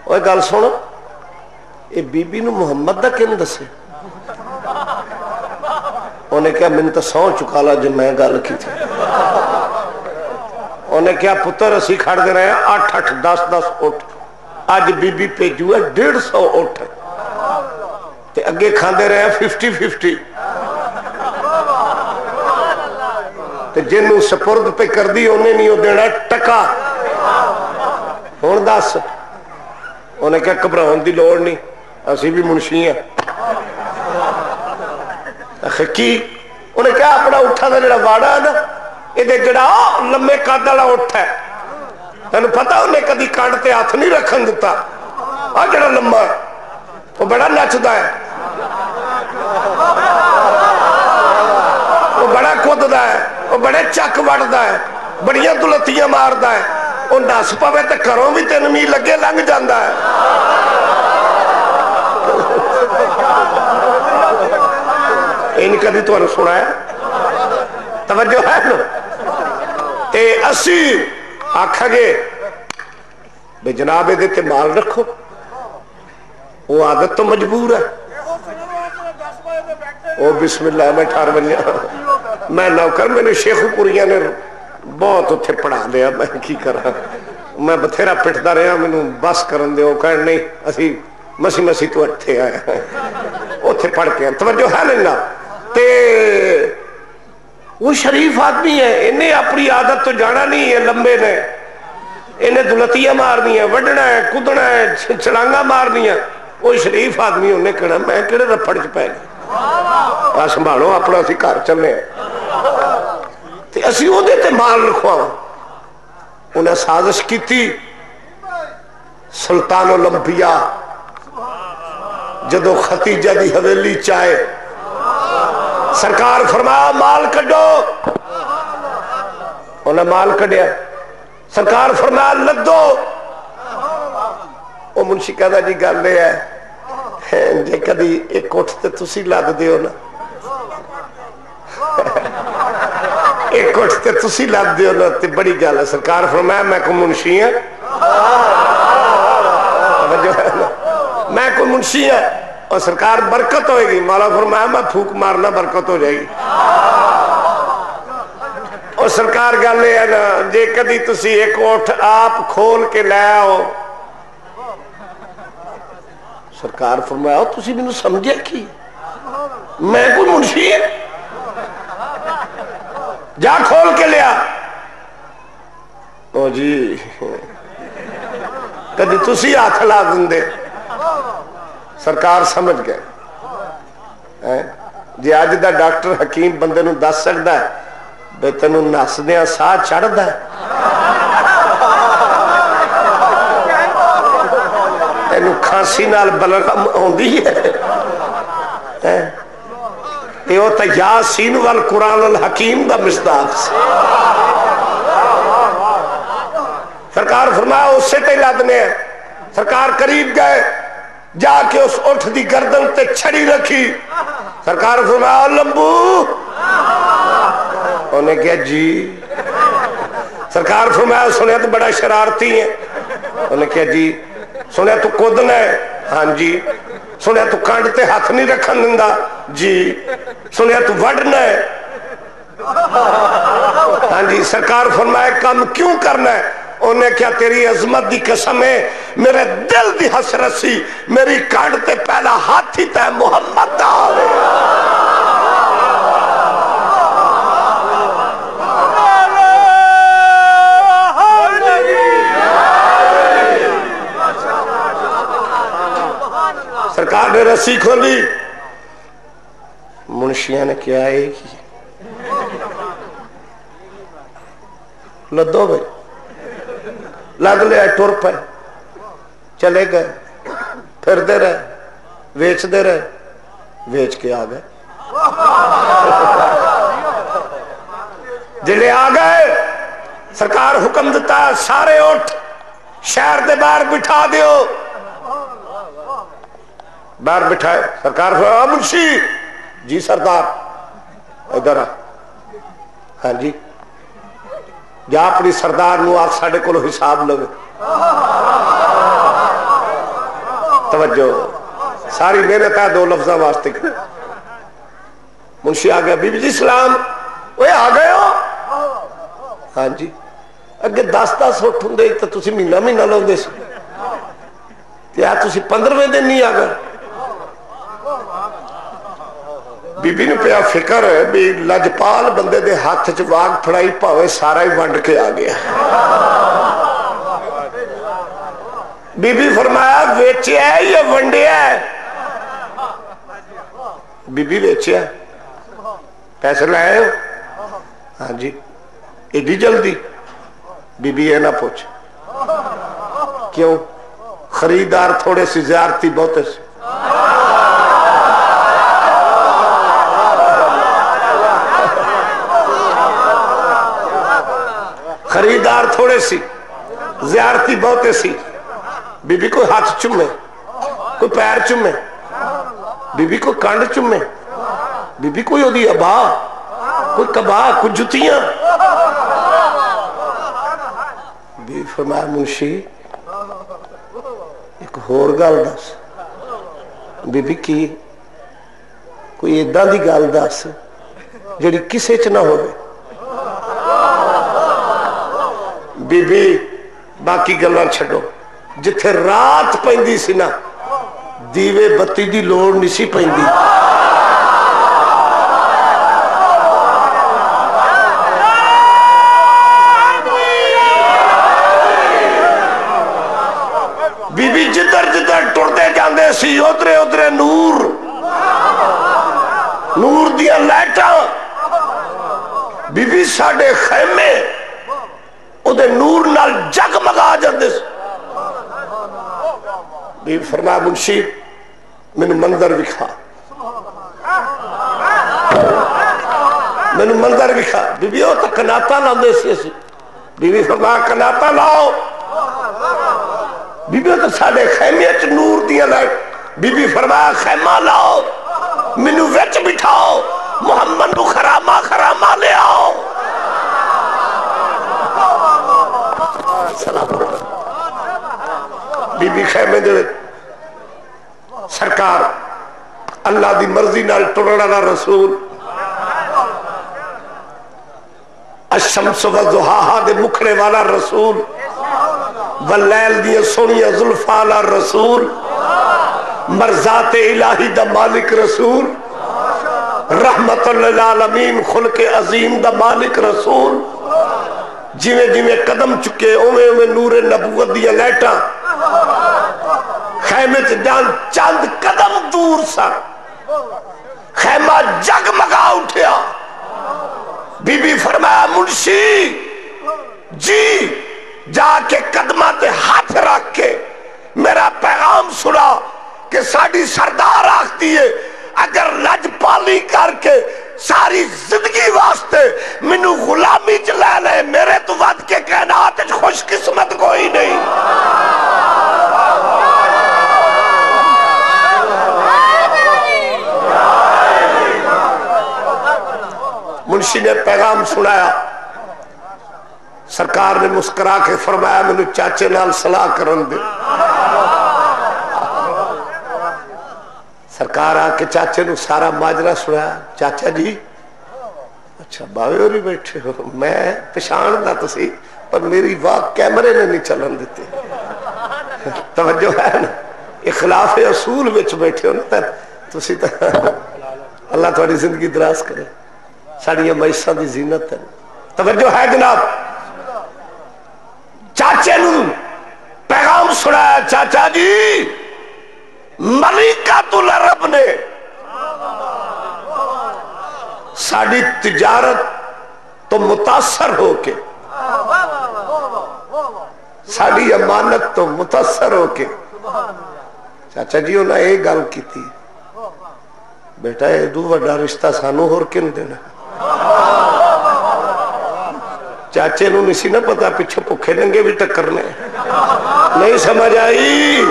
اوہ گل سنو اے بی بی نو محمد دا کن دسے؟ انہیں کیا من تو سو چکالا جو میں گل کی تھی، انہیں کیا پتر اسی کھڑ دے رہے ہیں 8-8 10-10 اٹھ، آج بی بی پہ جو ہے 150 اٹھ ہے تے اگے کھاندے رہے ہیں 50-50 تے جنہوں سپرد پہ کر دی انہیں نہیں ہو دینا ٹکا، ہون دس انہیں کیا گھبراؤن دی لوڑ نہیں، اسی بھی منشی ہیں، کی انہیں کیا اپنا اٹھا دا جڑا واڑا ہے نا یہ جڑا لمے قد والا اٹھ ہے تینوں پتا انہیں کدی کنڈ تے ہاتھ نہیں رکھن دیتا. آ جڑا لمبا وہ بڑا نچدا ہے, وہ بڑا کوددا ہے, وہ بڑے چک وڑدا ہے, بڑیاں دلتیاں ماردا ہے. وہ نس پوے تے گھروں بھی 3 میل لگے لنگ جاندا ہے. این کدی تمہیں سنایا؟ توجہ ہے نا. تے اسی آکھا گے بے جناب دے تے مال رکھو, وہ عادت تو مجبور ہے. او بسم اللہ میں 18 بجے میں نوکر, میں نے شیخ پوریاں نے بہت اتھے پڑھا دیا, میں کی کرا, میں بتھیرا پٹھدا رہا, مینوں بس کرن دے. وہ کہن نہیں اسی مسیح تو اتھے آیا اتھے پڑھ کے. توجہ ہے لینا. تے وہ شریف آدمی ہے, انہیں اپنی عادت تو جانا نہیں ہے. لمبے نے انہیں دلتیاں مارنی ہے, وڈنا ہے, کدنا ہے, چھلانگا مارنی ہے. وہ شریف آدمی انہیں کہنا میں کہڑے رفڑ چ پے گیا, سنبھالو اپنا اسی گھر چلے. اسی وہ تے مال رکھواں. انہیں سازش کی تھی سلطان الانبیاء جدو ختیجہ دی حویلی چاہے, سرکار فرمایا مال کڈو. انہیں مال کڈیا. سرکار فرمایا لدو. وہ منشی کہتا جی گل یہ ہے جی کدی ایک اٹھ تے تسی لد دیو نا, ایک اٹھ تے تسی لد دیو نا تے بڑی گل ہے. سرکار فرمایا میں کوئی منشی ہوں, میں کوئی منشی ہوں, اور سرکار برکت ہوئے گی. مولا فرمایا میں پھوک مارنا برکت ہو جائے گی. اور سرکار گل یہ ہے نا جے کدی تسی ایک اٹھ آپ کھول کے لے آؤ. سرکار فرمایا تسی مینوں سمجھے کی میں کوئی منشی ہے, جا کھول کے لیا. او جی کدی تسی ہاتھ لا دے. سرکار سمجھ گئے جی اج دا ڈاکٹر حکیم بندے نو دس سکتا ہے بے تینوں نسدیا ساہ چڑھتا ہے, تینوں کھانسی نال بلغم آندی ہے, تے او تے یاسین والقرآن الحکیم دا مصداق سے. سرکار فرمایا اسے تے لدنے ہیں. سرکار قریب گئے, جا کے اس اٹھ دی گردن تے چھڑی رکھی. سرکار فرمایا لمبو. انہیں کہا جی. سرکار فرمایا سنیا تو بڑا شرارتی ہے. انہیں کہا جی. سنیا تو کودنا ہے؟ ہاں جی. سنیا تو کانڈ تے ہاتھ نہیں رکھن دندا؟ جی. سنیا تو وڈنا ہے؟ ہاں جی. سرکار فرمایا کام کیوں کرنا ہے؟ انہیں کیا تیری عظمت دی قسم ہے میرے دل دی حسرت سی, میری کانڈ تے پہلا ہاتھ ہی تے محمد دا آوے. سرکار نے رسی کھولی. منشیاں نے کیا ہے لدو بھائی, لد لیا, ٹر پے, چلے گئے, پھر دے رہے, ویچ دے رہے, ویچ کے آ گئے. جلے آ گئے سرکار حکم دیتا سارے اٹھ شہر دے باہر بٹھا دیو. باہر بٹھائے. سرکار فرمایا منشی. جی سردار. ادھر آ. ہاں جی. جا اپنی سردار نو آپ ساڑھے کو حساب لگے. توجہ ساری محنت ہے 2 لفظاں واسطے. منشی آ گیا. بی بی جی سلام. وہ آ گئے ہو؟ ہاں جی. اگے 10-10 اٹھ ہوں تو تسی مہینہ لاؤ سی, کیا تسی 15ویں دن نہیں آ گئے؟ بی بی نے پیا فکر ہے بھی لجپال بندے دے ہاتھ چ واگ پھڑائی پاوے سارا ہی ونڈ کے آ گیا. بی بی فرمایا ویچیا ہے یا ونڈیا ہے؟ بی بی ویچیا. پیسے لائے ہو؟ ہاں جی. ایڈی جلدی؟ بی بی یہ نہ پوچھ. کیوں؟ خریدار تھوڑے سی، زیارتی بہتے سے. خریدار تھوڑے سی، زیارتی بہتے سی. بی بی کوئی ہاتھ چومے، کوئی پیر چومے، بی بی کوئی کانڈ چومے، بی بی کوئی اودی ابا، کوئی کبا، کوئی جتیاں. بی فرمایا منشی ایک ہور گل دس. بی بی کی؟ کوئی ایداں دی گل دس جڑی کسے چ نہ ہوئے. بی بی باقی گلاں چھڈو، جتھے رات پیندی سی نا دیوے بتی دی لوڑ نہیں سی پیندی. بی بی جدھر جدھر ٹرتے جاندے سی ادھرے ادھرے نور، نور دیا لائٹاں. بی بی ساڈے خیمے اودے نور نال جگمگا جاندے سی. بی فرمایا منشی مینوں منظر دکھا، مینوں منظر دکھا. بی بی وہ تو کناتا لاندے سی اسی. بی بی فرمایا کناتا لاؤ. بی بی تو ساڈے خیمے چ نور دیا لائٹ. بی بی فرمایا خیمہ لاؤ، مینوں وچ بٹھاؤ، محمد نو خرامہ خرامہ لے آؤ. بی بی خیمے دے سرکار اللہ دی مرضی نال ٹرن والا رسول الشمس والضحاہا دے مکھڑے والا رسول واللیل دی سونیاں زلفاں والا رسول مرضات الہی دا مالک رسول رحمت للعالمین خلق عظیم دا مالک رسول. جویں جویں قدم چکے اویں اویں نور نبوت دیا لائٹاں خیمے جان چند قدم دور سا خیمہ جگمگا اٹھیا. بی بی فرمایا منشی جی جا کے قدمہ تے ہاتھ رکھ کے میرا پیغام سنا کہ ساڑی سردار آختی ہے اگر لج پالی کر کے ساری زندگی واسطے منو غلامی چلا لے میرے تو ود کے کائنات خوش قسمت کوئی نہیں. منشی نے پیغام سنایا. سرکار نے مسکرا کے فرمایا مینوں چاچے نال صلاح کرن دے. سرکار آ کے چاچے نو سارا ماجرا سنایا. چاچا جی اچھا باوے اور ہی بیٹھے ہو، میں پچھان دا تسی پر میری واہ کیمرے نے نہیں چلن دیتے. توجہ ہے نا، اخلاف اصول وچ بیٹھے ہو نا تسی تا اللہ تھوڑی زندگی دراز کرے. ساڑیاں معیشتاں دی زینت ہے. توجہ ہے جناب. چاچے نو پیغام سنایا چاچا جی ملکۃ العرب نے ساڑی تجارت تو متاثر ہو کے ساڑی امانت تو متاثر ہو کے چاچا جی انہاں ایک گل کی تھی بیٹا ایڈو وڈا رشتہ سانو ہور کن دینا. چاچے نو نہیں نہ پتا پیچھے بھوکے ننگے بھی ٹکرنے. نہیں سمجھ آئی؟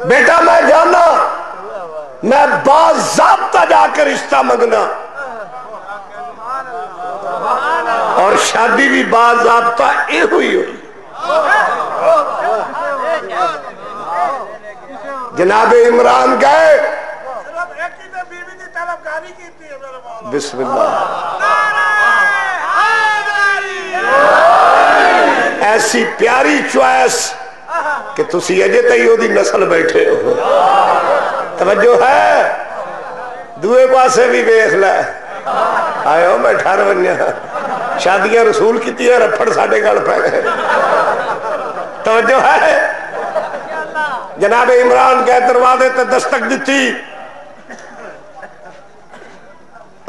بیٹا میں جانا میں باضابطہ جا کر رشتہ منگنا اور شادی بھی باضابطہ اے ہوئی ہوئی. جناب عمران گئے بسم اللہ ایسی پیاری چوائس کہ تسی اجے تے ہی دی نسل بیٹھے ہو. توجہ ہے؟ دوئے پاسے بھی دیکھ لے آئے ہو میں ٹھار بنیا شادیاں رسول کی تھی رپڑ ساڑھے گل پہ گئے. توجہ ہے؟ جناب عمران کے دروازے تے دستک دیتی.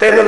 3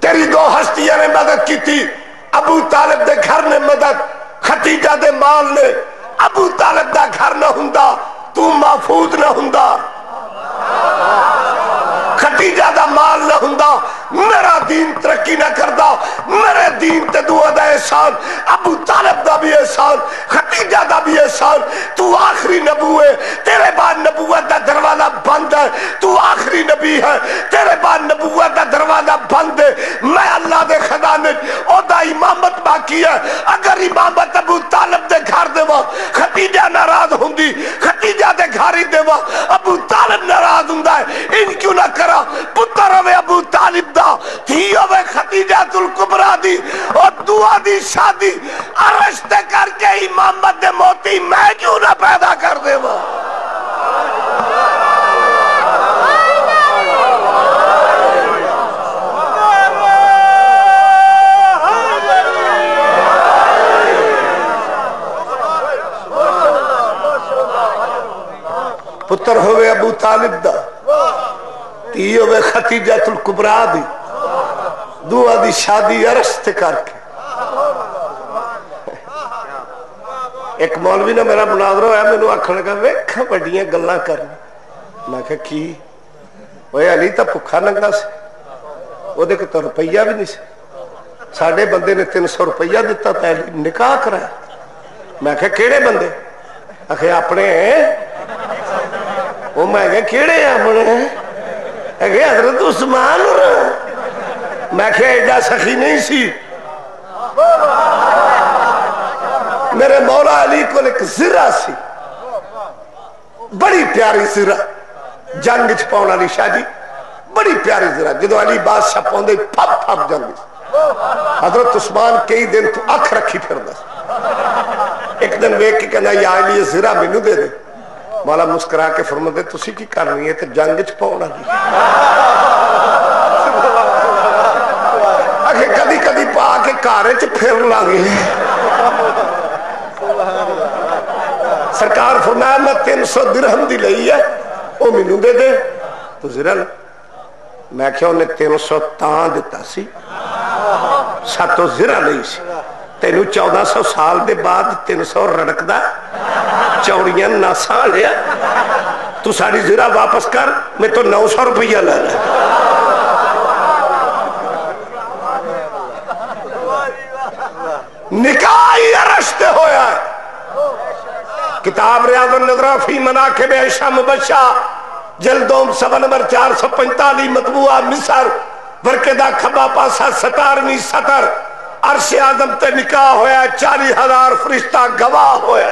تیری دو ہستیاں نے مدد کی تھی، ابو طالب دے گھر نے مدد، ختیجہ دے مال نے، ابو طالب دا گھر نہ ہوندا تو محفوظ نہ ہوندا، ختیجہ دا مال نہ ہوندا میرا دین ترقی نہ کردا، میرے دین تے دعا دا احسان، ابو طالب دا بھی احسان، ختیجہ دا بھی احسان، تو آخری نبو ہے، تیرے بعد نبوت دا دروازہ بند ہے، تو آخری نبی ہے، تیرے بعد نبوت دا دروازہ بند ہے، میں اللہ دے خزانے او دا امامت باقی ہے، اگر امامت ابو طالب دے گھر دیوا ختیجہ ناراض ہوندی، ختیجہ دے گھر ہی دیوا ابو طالب ناراض ہوندا ہے، ان کیوں نہ کرا پتر ہوئے ابو طالب دا، تھی ہوئے ختیجہ الکبریٰ دی، اور دعا دی شادی ارشتے کر کے امامت دے موتی میں کیوں نہ پیدا کر دے وہ پتر ہوئے ابو طالب دا، تی ہوئے ختیجہ الکبریٰ دی، دعا دی شادی ارشتے کر کے۔ ایک مولوی نے میرا مناظرہ ہوا، میں نے آکھنے لگا ویکھا بڑیاں گلاں کرنا، میں کہا کی وہ علی تا بھکھا ننگا سے، وہ دیکھ تو روپیہ بھی نہیں سے، ساڑھے بندے نے 300 روپیہ دیتا تا علی نکاح کرایا، میں کہا کیڑے بندے؟ آکھے اپنے ہیں، وہ میں کہا کیڑے اپنے ہیں؟ آکھے حضرت عثمان، میں کہا ایڈا سخی نہیں سی، میرے مولا علی کو ایک زرہ سی، بڑی پیاری زرہ، جنگ چھپاؤنا لی شادی، بڑی پیاری زرہ، جدو علی بادشاہ پوندے پھپ پھپ جنگ، حضرت عثمان کئی دن تو اکھ رکھی پھر دس، ایک دن ویک کے کہنا یا علی یہ زرہ میں نو دے دے، مولا مسکرا کے فرما دے تسی کی کر رہی ہے تو جنگ چھپاؤنا لی، آگے کدی کدی پا کے کارے چھ پھر لانگے، سرکار فرمایا میں 300 درہم دی لئی ہے او مینوں دے دے تو ذرا میں کہا انہیں 300 تاں دیتا سی ساتو ذرا نہیں سی تینوں 1400 سال دے بعد 300 رڑک دا چوڑیاں ناسا لیا تو ساری ذرا واپس کر میں تو 900 روپیہ لے لے نکاحی ارشتے ہویا ہے کتاب ریاض النظرہ فی مناقب عائشہ مبشہ جلدوم صفحہ نمبر 445 مطبوعہ مصر ورکدہ کھبا پاسا 17ویں سطر عرش اعظم تے نکاح ہویا 40,000 فرشتہ گواہ ہویا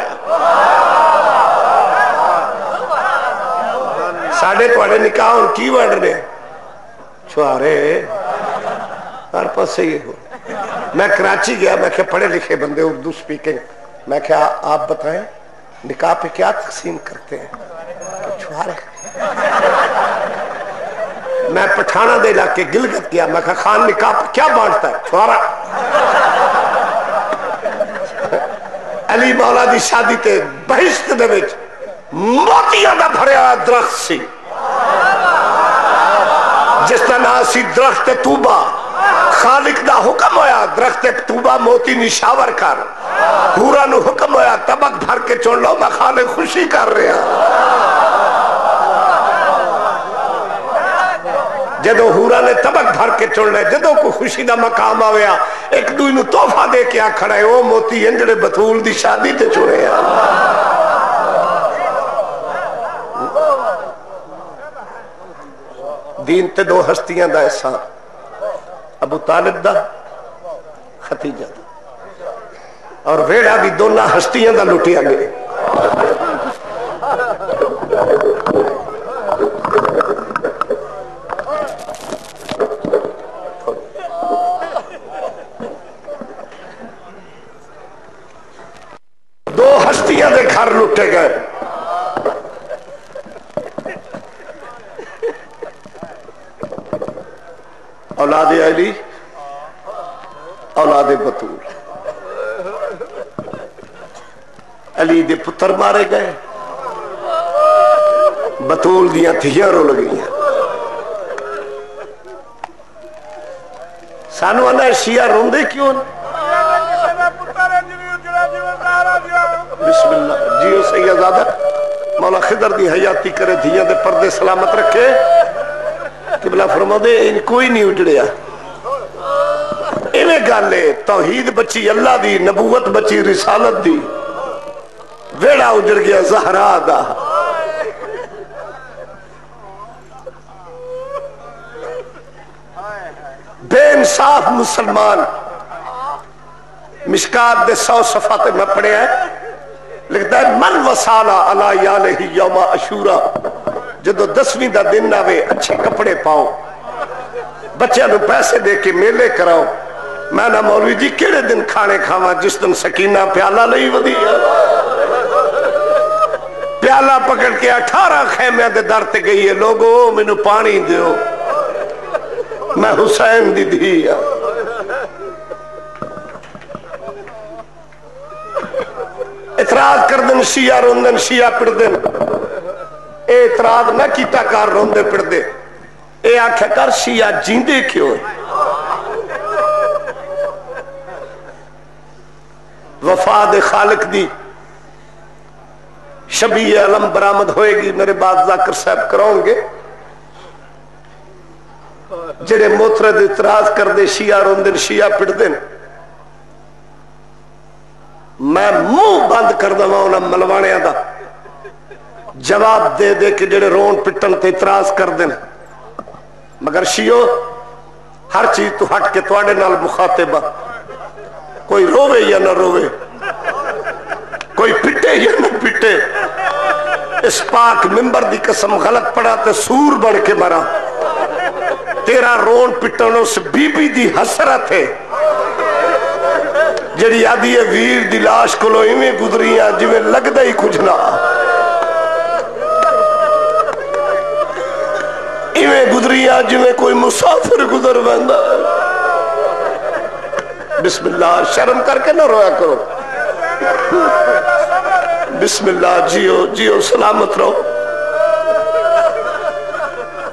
ساڑھے توڑے نکاح ان کی وڑ رہے چھوارے ہر پاس سے یہ ہو میں کراچی گیا میں کہا پڑھے لکھے بندے اردو سپیکنگ میں کہا آپ بتائیں نکاح پہ کیا تقسیم کرتے ہیں چھوارے میں پٹھانا دے علاقے گلگت گیا میں کہا خان نکاح پہ کیا بانٹتا ہے چھوارا علی مولا دی شادی تے بہشت دے وچ موتیاں دا بھریا درخت سی جس کا نام سی درخت توبہ خالق دا حکم ہویا درخت توبہ موتی نشاور کر حورا نو حکم ہویا طبق بھر کے چون لو میں خالق خوشی کر رہا جدو حورا نے طبق بھر کے چون لے جدو کو خوشی دا مقام آویا ایک دوئی نو توفہ دے کے آ کھڑا ہے وہ موتی انجڑے بطول دی شادی تے چوڑے دین تے دو ہستیاں دا احسان ابو طالب دا ختیجہ دا اور ویڑا بھی دونہ ہستیاں دا لٹیا گئے دو ہستیاں دے گھر لٹے گئے اولاد علی اولاد بطول علی دے پتر مارے گئے بطول دیاں تھیاں رو لگیاں سانو آنا شیعہ روندے کیوں؟ بسم اللہ جیو سیدزادہ مولا خضر دی حیاتی کرے دھیاں دے پردے سلامت رکھے قبلہ فرما دے ان کوئی نہیں اجڑیا ایویں گالے توحید بچی اللہ دی نبوت بچی رسالت دی ویڑا اجڑ گیا زہرا دا بے انصاف مسلمان مشکات دے 100 صفحات میں پڑھے ہیں لکھتا ہے من وسالہ علی یالہ یوم عاشورا جدو 10ویں دا دن آوے اچھے کپڑے پاؤ بچے نو پیسے دے کے میلے کراؤ میں نہ مولوی جی کیڑے دن کھانے کھاواں جس دن سکینہ پیالہ لئی ودی پیالہ پکڑ کے 18 خیمے دے در تے گئی ہے لوگو مینوں پانی دیو میں حسین دی دھی اعتراض کر دن شیعہ روندن شیعہ پڑ دن اے اعتراض نہ کیتا کار روندے پڑ دے اے آنکھے کر شیعہ جیندے کیوں وفاد خالق دی شبیہ علم برآمد ہوئے گی میرے بعد ذاکر صاحب کراؤں گے جڑے موترد اعتراض کر دے شیعہ روندن شیعہ پڑ دن میں منہ بند کر دوں انہاں ملوانیاں دا جواب دے دے کہ جڑے رون پٹن تے اعتراض کر دیں مگر شیعو ہر چیز تو ہٹ کے تواڈے نال مخاطبہ کوئی روے یا نہ روے کوئی پٹے یا نہ پٹے اس پاک ممبر دی قسم غلط پڑا تے سور بڑھ کے مرا تیرا رون پٹن اس بی بی دی حسرت ہے جڑی آدھی ہے ویر دی لاش کلو ایویں گزریاں جویں لگدا ہی کچھ نہ ایویں گزریاں جویں کوئی مسافر گزر ویندا بسم اللہ شرم کر کے نہ رویا کرو بسم اللہ جیو جیو سلامت رہو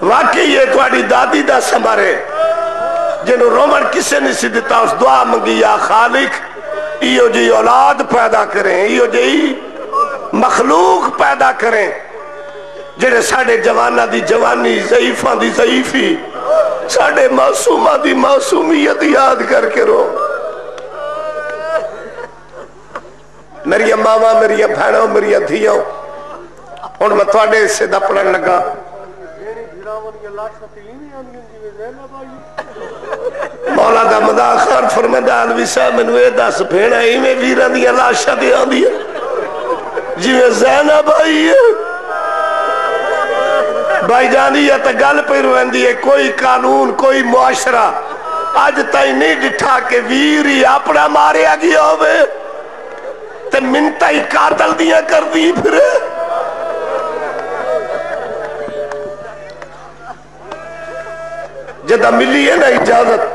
واقعی یہ تواڈی دادی دا سمارے جنہوں رومن کسے نہیں سی دیتا اس دعا منگی یا خالق ایو جی اولاد پیدا کریں ایو جی مخلوق پیدا کریں جڑے ساڑے جوانہ دی جوانی ضعیفہ دی ضعیفی ساڑے معصومہ دی معصومیت یاد کر کے رو میری ماما میری بھینوں میری دھیوں اور میں تواڈے اسے دا پڑھن لگا مولا دا مداح خان فرمایا علوی صاحب مینوں اے دس بھیڑا ایویں ویراں دی لاشاں تے آندی جویں زینب آئی ہے بھائی جانی ہے تے گل پہ روندی ہے کوئی قانون کوئی معاشرہ اج تائیں نہیں ڈٹھا کہ ویر ہی اپنا ماریا گیا ہوئے تے منتا ہی قاتل دیاں کر دی پھر جدہ ملی ہے نا اجازت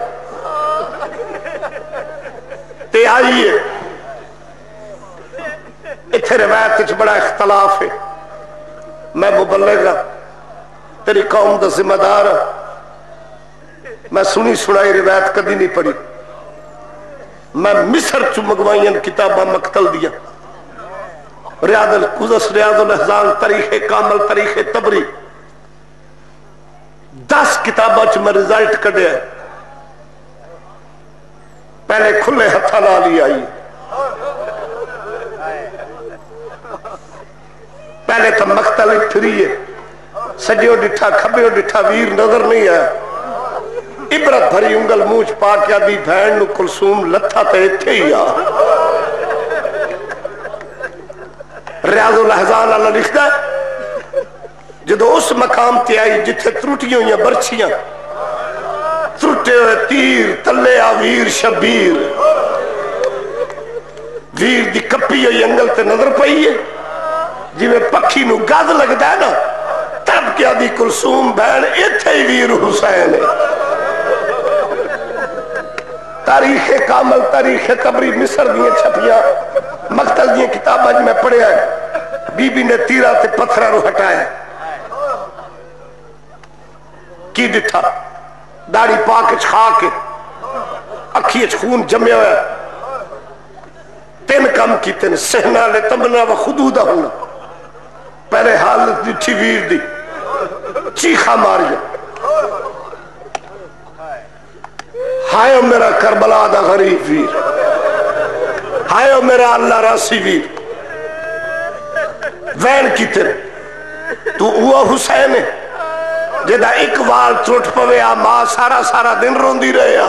تے آئیے اتھے روایت کچھ بڑا اختلاف ہے میں مبلغ ہوں تیری قوم دا ذمہ دار میں سنی سنائی روایت کدی نہیں پڑھی میں مصر چو مگوائیں کتابہ مقتل دیا ریاض القدس ریاض الاحزان تاریخ کامل تاریخ تبری 10 کتابہ چو میں رزلٹ کڑے ہیں پہلے کھلے ہتھا لالی آئی پہلے تو مقتل پھریے سجیو ڈٹھا کھبیو ڈٹھا ویر نظر نہیں ہے عبرت بھری انگل موچ پا کیا دی بھین نو کلثوم لتھا تے تھے یا ریاض الاحزان اللہ لکھتا ہے جدو اس مقام تے آئی جتھے تروٹیوں یا برچیاں تروٹے ہوئے تیر تلے آویر شبیر ویر دی کپی ہوئی انگل تے نظر پئی ہے جی میں پکھی نو گاد لگتا ہے نا تب کیا دی کلثوم بہن ایتھے ہی ویر حسین ہے تاریخ کامل تاریخ تبری مصر دیئے چھپیاں مقتل دیئے کتاب آج میں پڑھے ہیں بی بی نے تیرہ تے پتھرہ رو ہٹایا کی ڈٹھا داڑی پاک چھا کے اکھی خون جمع ہوا. تین کام کی تین سہنا لے تمنا و خدودہ ہونا. پہلے حالت دیٹھی ویر دی چیخا ماریا ہائے میرا کربلا دا غریب ویر, ہائے میرا اللہ راسی ویر. وین کی تیرے تو ہوا حسین ہے جدہ ایک وال ٹوٹ پوے آ ماں سارا سارا دن روندی رہے آ.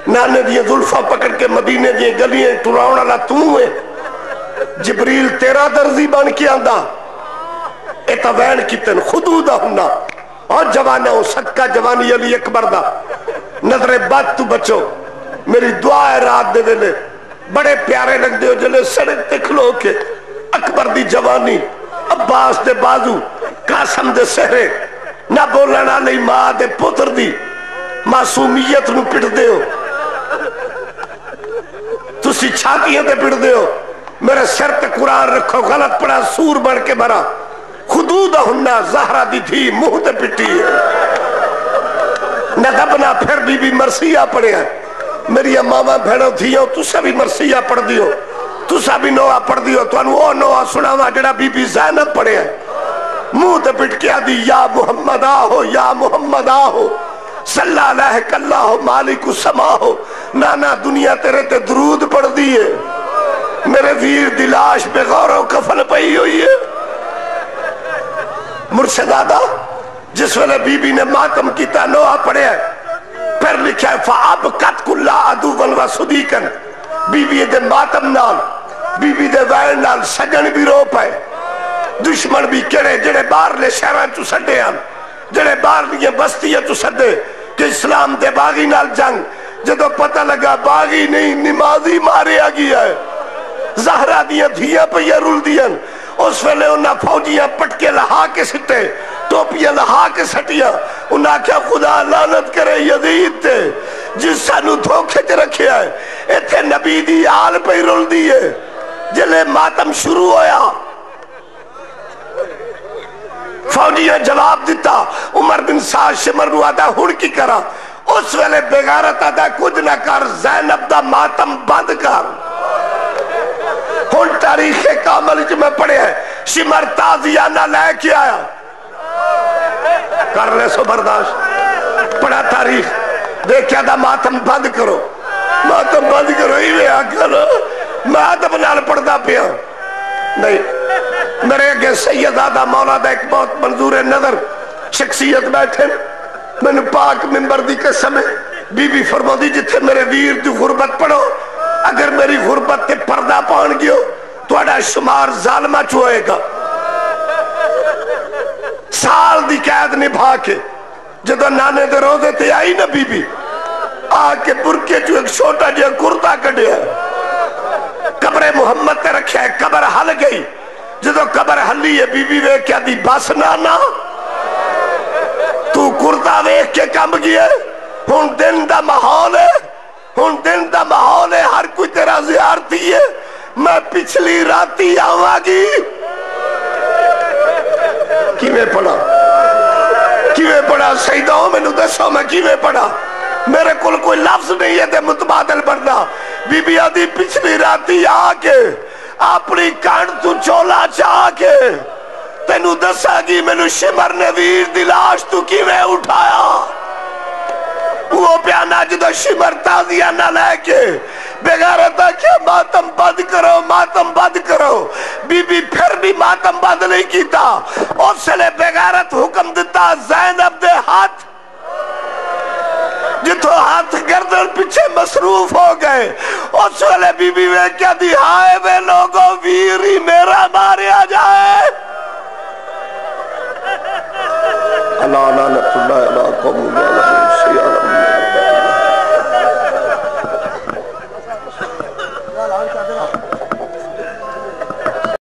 نانے دیئے ظلفہ پکڑ کے مدینے دیئے گلیاں ٹراؤن اللہ تو ہے. جبریل تیرا درزی بن کے آندہ ایتا وین کی تن خدودہ ہونا. اور جوانہ ہوں صدقہ جوانی علی اکبر دا نظر بات تو بچو. میری دعا ہے رات دے ویلے بڑے پیارے لگ دے ہو جلے سڑک تکھلو کے اکبر دی جوانی عباس دے بازو قاسم دے سہرے نہ بولنا لئی ماں دے پتر دی معصومیت نو پڑ دے ہو. تسی چھاتیاں دے پڑ دے ہو. میرے سر تے قرآن رکھو غلط پڑا سور بڑھ کے برا خدودہ ہننا زہرہ دی تھی منہ تے پٹی ہے. نہ دبنا پھر بھی مرثیہ پڑے ہیں. میری امامہ بھینوں تھیوں تسا بھی مرثیہ پڑھ دیو تسا بھی نوہ پڑھ دیو تو انہوں وہ نوہ سناوا جڑا بی بی زینب پڑے ہیں. منہ تے پٹ کے آدھی یا محمد آہو یا محمد آہو صلی اللہ اللہ مالک السما ہو. نانا دنیا تیرے تے درود پڑھ دیئے میرے ویر دلاش پہ غور و کفن پئی ہوئی ہے. مرشدادہ جس ویلے بی بی نے ماتم کیتا نوہ پڑے ہیں پھر لکھا ہے فَعَبْقَتْ كُلَّ عَدُوًا وَصُدِيقًا. بی بی دے ماتم نال بی بی دے وین نال سجن بھی رو پائے. دشمن بھی کڑے جڑے باہر لے شہران چو سڈے ہم جڑے باہر لیے بستی ہے چو سڈے کہ اسلام دے باغی نال جنگ جدو پتہ لگا باغی نہیں نمازی مارے آگیا ہے. زہرہ دیاں دھیاں پہ رول دیاں اس ویلے انہاں فوجیاں پٹکے لہا کے سٹے ٹوپیاں لہا کے سٹیاں. انہاں کیا خدا لعنت کرے یزید تے جس سانو دھوکے تے رکھے آئے. ایتھے نبی دی آل پہ رول دیئے. جلے ماتم شروع ہویا فوجیاں جواب دیتا. عمر بن سعد شمر نو آدھا ہڑ کی کرا. اس ویلے بغیرت آدھا کچھ نہ کر زینب دا ماتم بند کر. ہن تاریخ کامل جو میں پڑھے ہیں شمر تازیہ نہ لے کے آیا کر لے سو برداشت. پڑھا تاریخ دیکھیا دا ماتم بند کرو ماتم بند کرو ہی میں آکر ماتم نال پڑھدا پیا نہیں. میرے اگے سید آدھا مولا دا ایک بہت منظور نظر شخصیت بیٹھے میں نے پاک ممبر دی قسم ہے بی بی فرما دی جتھے میرے ویر دی غربت پڑھو اگر میری غربت تے پردہ پان گیو تو اڈا شمار ظالمہ چوئے گا. سال دی قید نبھا کے جدو نانے دے روزے تے آئی نا بی بی آکے برکے جو ایک چھوٹا جے کرتا کڑے ہے قبر محمد تے رکھے ہے. قبر حل گئی جدو قبر حلی ہے بی بی وے کیا دی بس نانا تو کرتا ویک کے کم گئے. ہن دن دا محول ہے ہن دن دا محول ہے ہر کوئی تیرا زیارتی ہے. میں پچھلی راتی آواں گی کیویں پڑھا سیدوں میں نو دسو میں کیویں پڑھا. میرے کل کوئی لفظ نہیں ہے دے متبادل بڑھنا. بی بی آدھی پچھلی راتی آ کے اپنی کانڈ تو چولا چاہ کے تینو دسا گی میں نو شمر نے ویر دلاش تو کیویں اٹھایا. وہ پیانا جدو شمر تازیہ نہ لے کے بغیرتا کیا ماتم بند کرو. بی بی پھر بھی ماتم بند نہیں کیتا. اس لئے بغیرت حکم دیتا زینب دے ہاتھ جتو ہاتھ گردن پیچھے مصروف ہو گئے. اس ویلے بی بی وے کیا دی ہائے وے لوگوں ویری میرا ماریا جائے. اللہ لعنت اللہ علیہ قوم